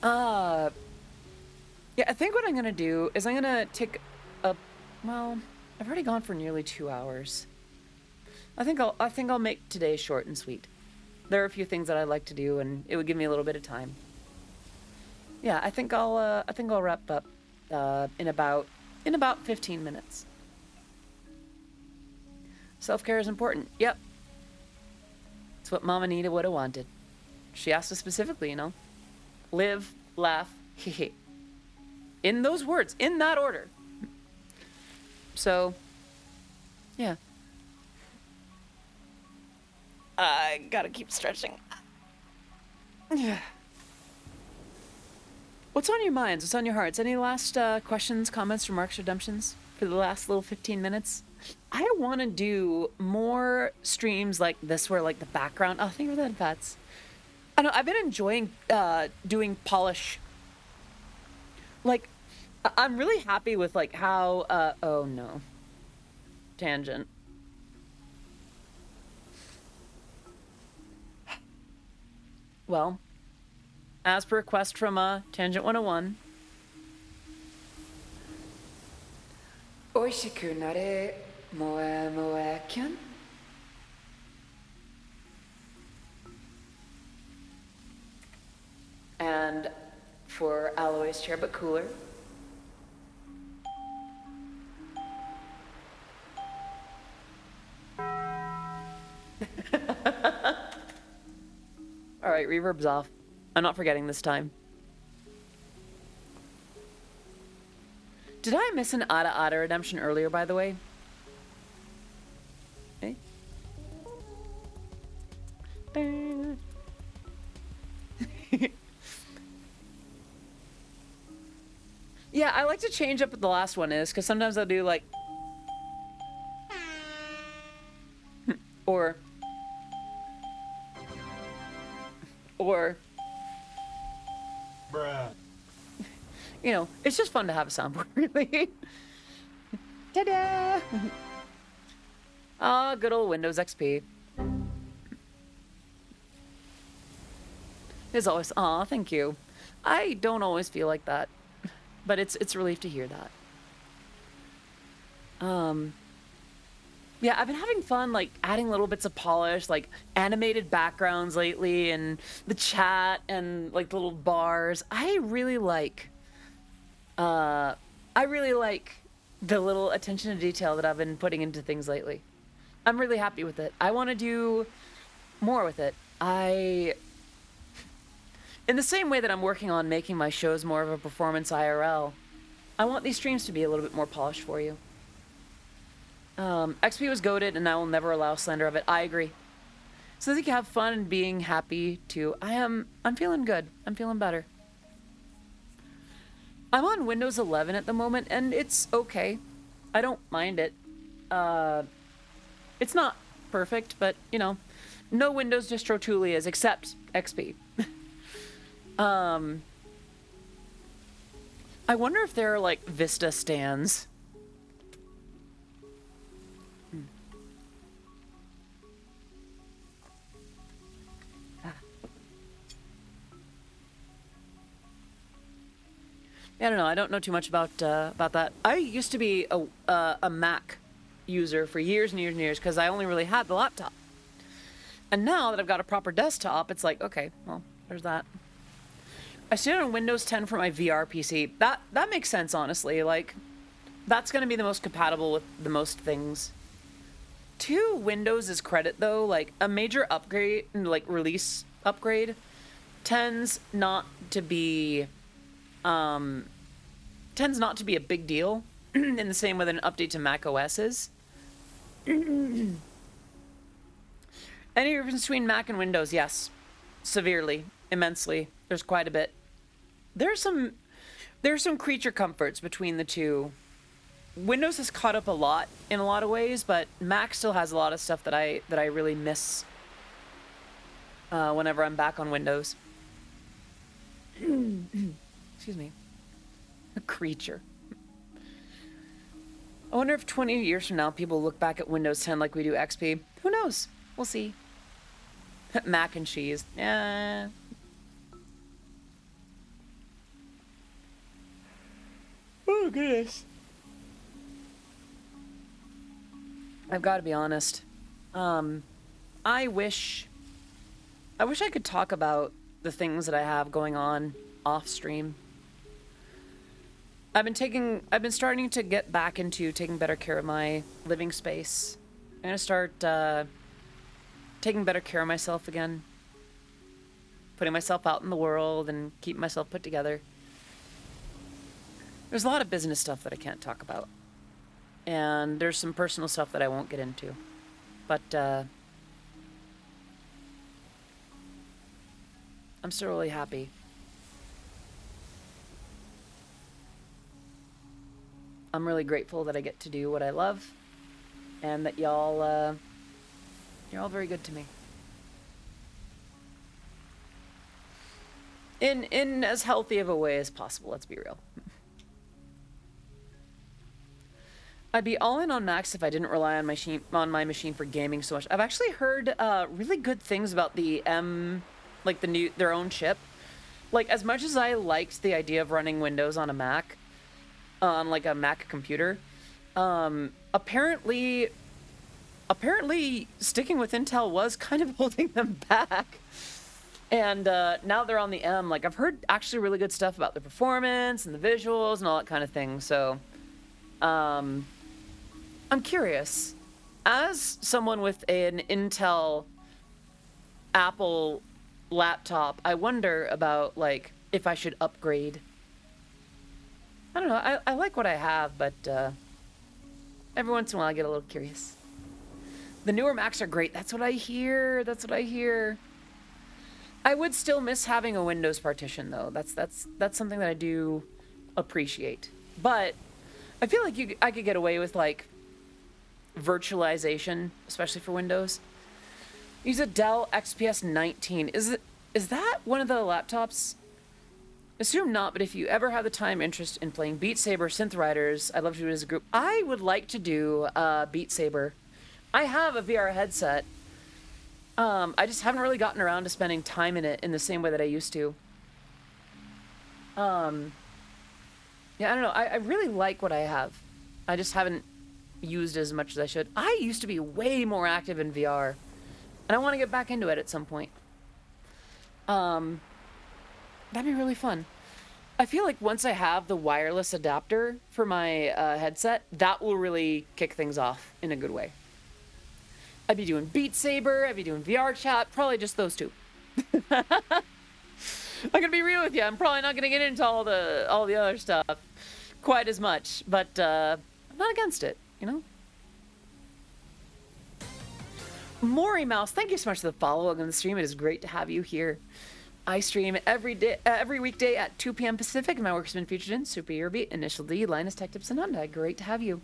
Yeah, I think what I'm gonna do is I'm gonna take a, well, I've already gone for nearly 2 hours. I think I'll make today short and sweet. There are a few things that I'd like to do, and it would give me a little bit of time. Yeah, I think I'll wrap up in about 15 minutes. Self-care is important. Yep. It's what Mama Nita would have wanted. She asked us specifically, you know. Live, laugh, hehe. In those words, in that order. So, yeah. I gotta keep stretching. Yeah. What's on your minds? What's on your hearts? Any last questions, comments, remarks, redemptions for the last little 15 minutes? I want to do more streams like this where like the background. Oh, thank you for that, Pats. I know I've been enjoying doing polish. Like, I'm really happy with like how. Oh no. Tangent. Well, as per request from Tangent 101. Oishiku nare moe moe kyun. And for Alloy's chair, but cooler. All right, reverb's off. I'm not forgetting this time. Did I miss an Ada Ada redemption earlier, by the way? Okay. Yeah, I like to change up what the last one is, because sometimes I'll do like... or... Or... Bruh. You know, it's just fun to have a soundboard, really. Ta-da! Ah, good old Windows XP. It's always, aw, thank you. I don't always feel like that, but it's a relief to hear that. Yeah, I've been having fun, like, adding little bits of polish, like, animated backgrounds lately, and the chat, and, like, little bars. I really like the little attention to detail that I've been putting into things lately. I'm really happy with it. I want to do more with it. In the same way that I'm working on making my shows more of a performance IRL, I want these streams to be a little bit more polished for you. XP was goated, and I will never allow slander of it. I agree. So I think you have fun and being happy too. I'm feeling good. I'm feeling better. I'm on Windows 11 at the moment, and it's okay. I don't mind it. It's not perfect, but, you know, no Windows distro truly is, except XP. I wonder if there are, like, Vista stands. I don't know. I don't know too much about that. I used to be a Mac user for years and years and years because I only really had the laptop. And now that I've got a proper desktop, it's like, okay, well, there's that. I stayed on Windows 10 for my VR PC. That makes sense, honestly. Like, that's going to be the most compatible with the most things. To Windows' credit, though, like, a major upgrade, like, release upgrade, tends not to be a big deal in the same way that an update to Mac OS is. Any difference between Mac and Windows? Yes. Severely. Immensely. There's quite a bit. There's some creature comforts between the two. Windows has caught up a lot in a lot of ways, but Mac still has a lot of stuff that I really miss whenever I'm back on Windows. Excuse me. A creature. I wonder if 20 years from now people look back at Windows 10 like we do XP. Who knows? We'll see. Mac and cheese. Yeah. Oh, goodness. I've got to be honest. I wish I could talk about the things that I have going on off stream. I've been starting to get back into taking better care of my living space. I'm gonna start taking better care of myself again. Putting myself out in the world and keeping myself put together. There's a lot of business stuff that I can't talk about. And there's some personal stuff that I won't get into. But I'm still really happy. I'm really grateful that I get to do what I love, and that y'all, you're all very good to me. In as healthy of a way as possible, let's be real. I'd be all in on Macs if I didn't rely on my machine for gaming so much. I've actually heard really good things about the like their own chip. Like, as much as I liked the idea of running Windows on a Mac, on like a Mac computer, apparently sticking with Intel was kind of holding them back. And now they're on the M. Like, I've heard actually really good stuff about the performance and the visuals and all that kind of thing. So, I'm curious. As someone with an Intel Apple laptop, I wonder about, like, if I should upgrade. I don't know. I like what I have, but every once in a while I get a little curious. The newer Macs are great. That's what I hear. That's what I hear. I would still miss having a Windows partition, though. That's something that I do appreciate. But I feel like I could get away with like virtualization, especially for Windows. Use a Dell XPS 19. Is that one of the laptops? Assume not, but if you ever have the time interest in playing Beat Saber Synth Riders, I'd love to do it as a group. I would like to do Beat Saber. I have a VR headset. I just haven't really gotten around to spending time in it in the same way that I used to. Yeah, I don't know. I really like what I have. I just haven't used as much as I should. I used to be way more active in VR, and I want to get back into it at some point. That'd be really fun. I feel like once I have the wireless adapter for my headset, that will really kick things off in a good way. I'd be doing Beat Saber, I'd be doing VR chat, probably just those two. I'm gonna be real with you, I'm probably not gonna get into all the other stuff quite as much, but I'm not against it, you know? Maury Mouse, thank you so much for the follow on the stream. It is great to have you here. I stream every weekday at 2 p.m. Pacific, and my work has been featured in Super Eurobeat, Initial D, Linus Tech Tips, and Hyundai. Great to have you.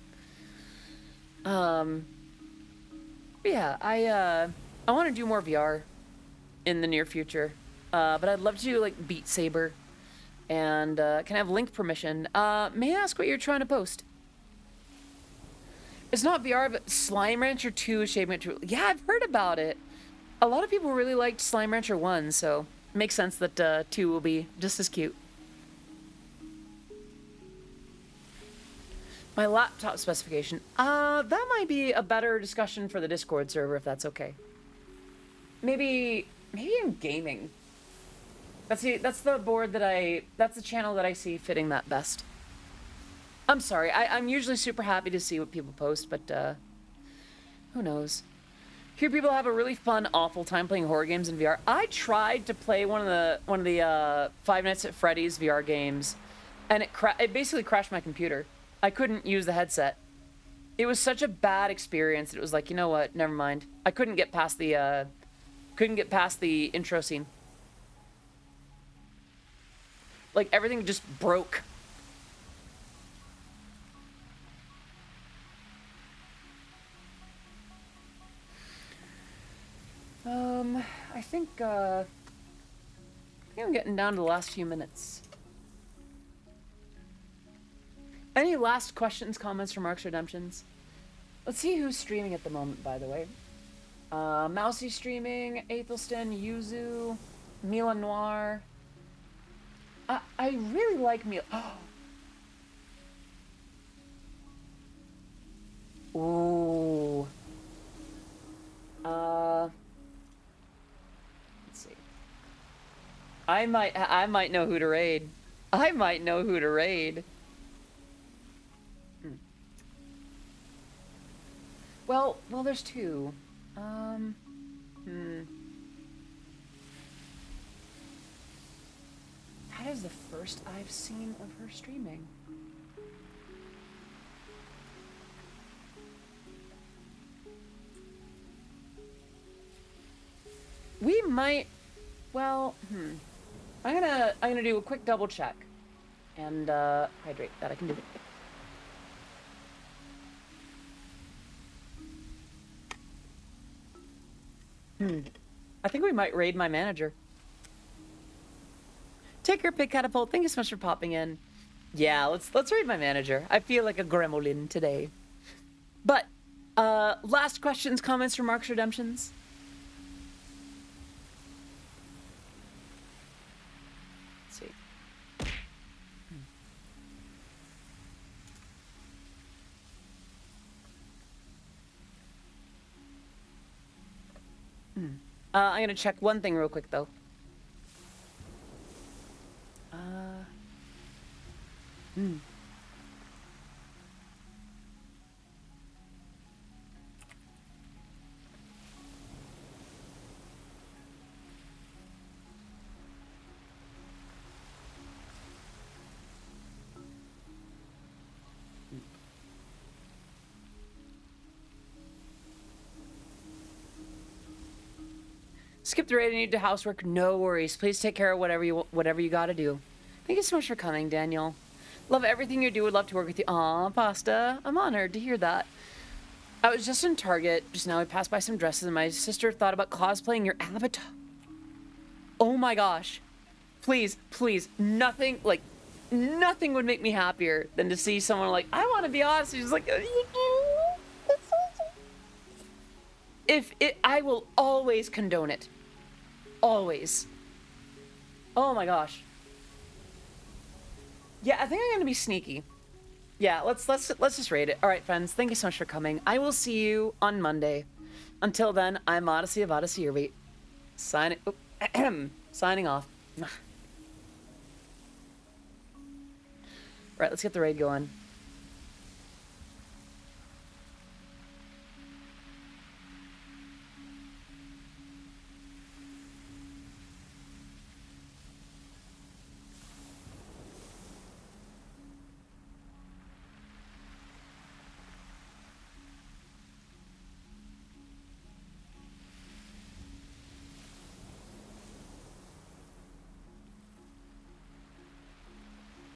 Yeah, I want to do more VR in the near future, but I'd love to do like Beat Saber, and can I have link permission? May I ask what you're trying to post? It's not VR, but Slime Rancher 2 is shaping it to... Yeah, I've heard about it. A lot of people really liked Slime Rancher 1, so it makes sense that 2 will be just as cute. My laptop specification. That might be a better discussion for the Discord server, if that's okay. Maybe in gaming. That's the board that that's the channel that I see fitting that best. I'm sorry, I'm usually super happy to see what people post, but who knows? Hear people have a really fun, awful time playing horror games in VR. I tried to play one of the Five Nights at Freddy's VR games, and it basically crashed my computer. I couldn't use the headset. It was such a bad experience that it was like, you know what? Never mind. I couldn't get past the intro scene. Like everything just broke. I think I'm getting down to the last few minutes. Any last questions, comments, remarks, redemptions? Let's see who's streaming at the moment, by the way. Mousy streaming, Athelston, Yuzu, Milan Noir. I really like Mil... Ooh. Let's see. I might know who to raid. I might know who to raid. Well, there's two. That is the first I've seen of her streaming. We might, well, I'm gonna do a quick double check and hydrate. That I can do. I think we might raid my manager. Take your pick, Catapult. Thank you so much for popping in. Yeah, let's raid my manager. I feel like a gremlin today. But last questions, comments, remarks, redemptions. Let's see. I'm gonna check one thing real quick though. Skip the raid and need to housework. No worries. Please take care of whatever you got to do. Thank you so much for coming, Daniel. Love everything you do. Would love to work with you. Aw, Pasta. I'm honored to hear that. I was just in Target just now. I passed by some dresses and my sister thought about cosplaying your avatar. Oh my gosh. Please, please. Nothing, like, nothing would make me happier than to see someone like, I want to be Odyssey. She's like, I will always condone it. Always. Oh my gosh. Yeah, I think I'm gonna be sneaky. Yeah, let's just raid it. All right, friends. Thank you so much for coming. I will see you on Monday. Until then, I'm Odyssey of Odyssey Eurobeat. Signing off. All right, let's get the raid going.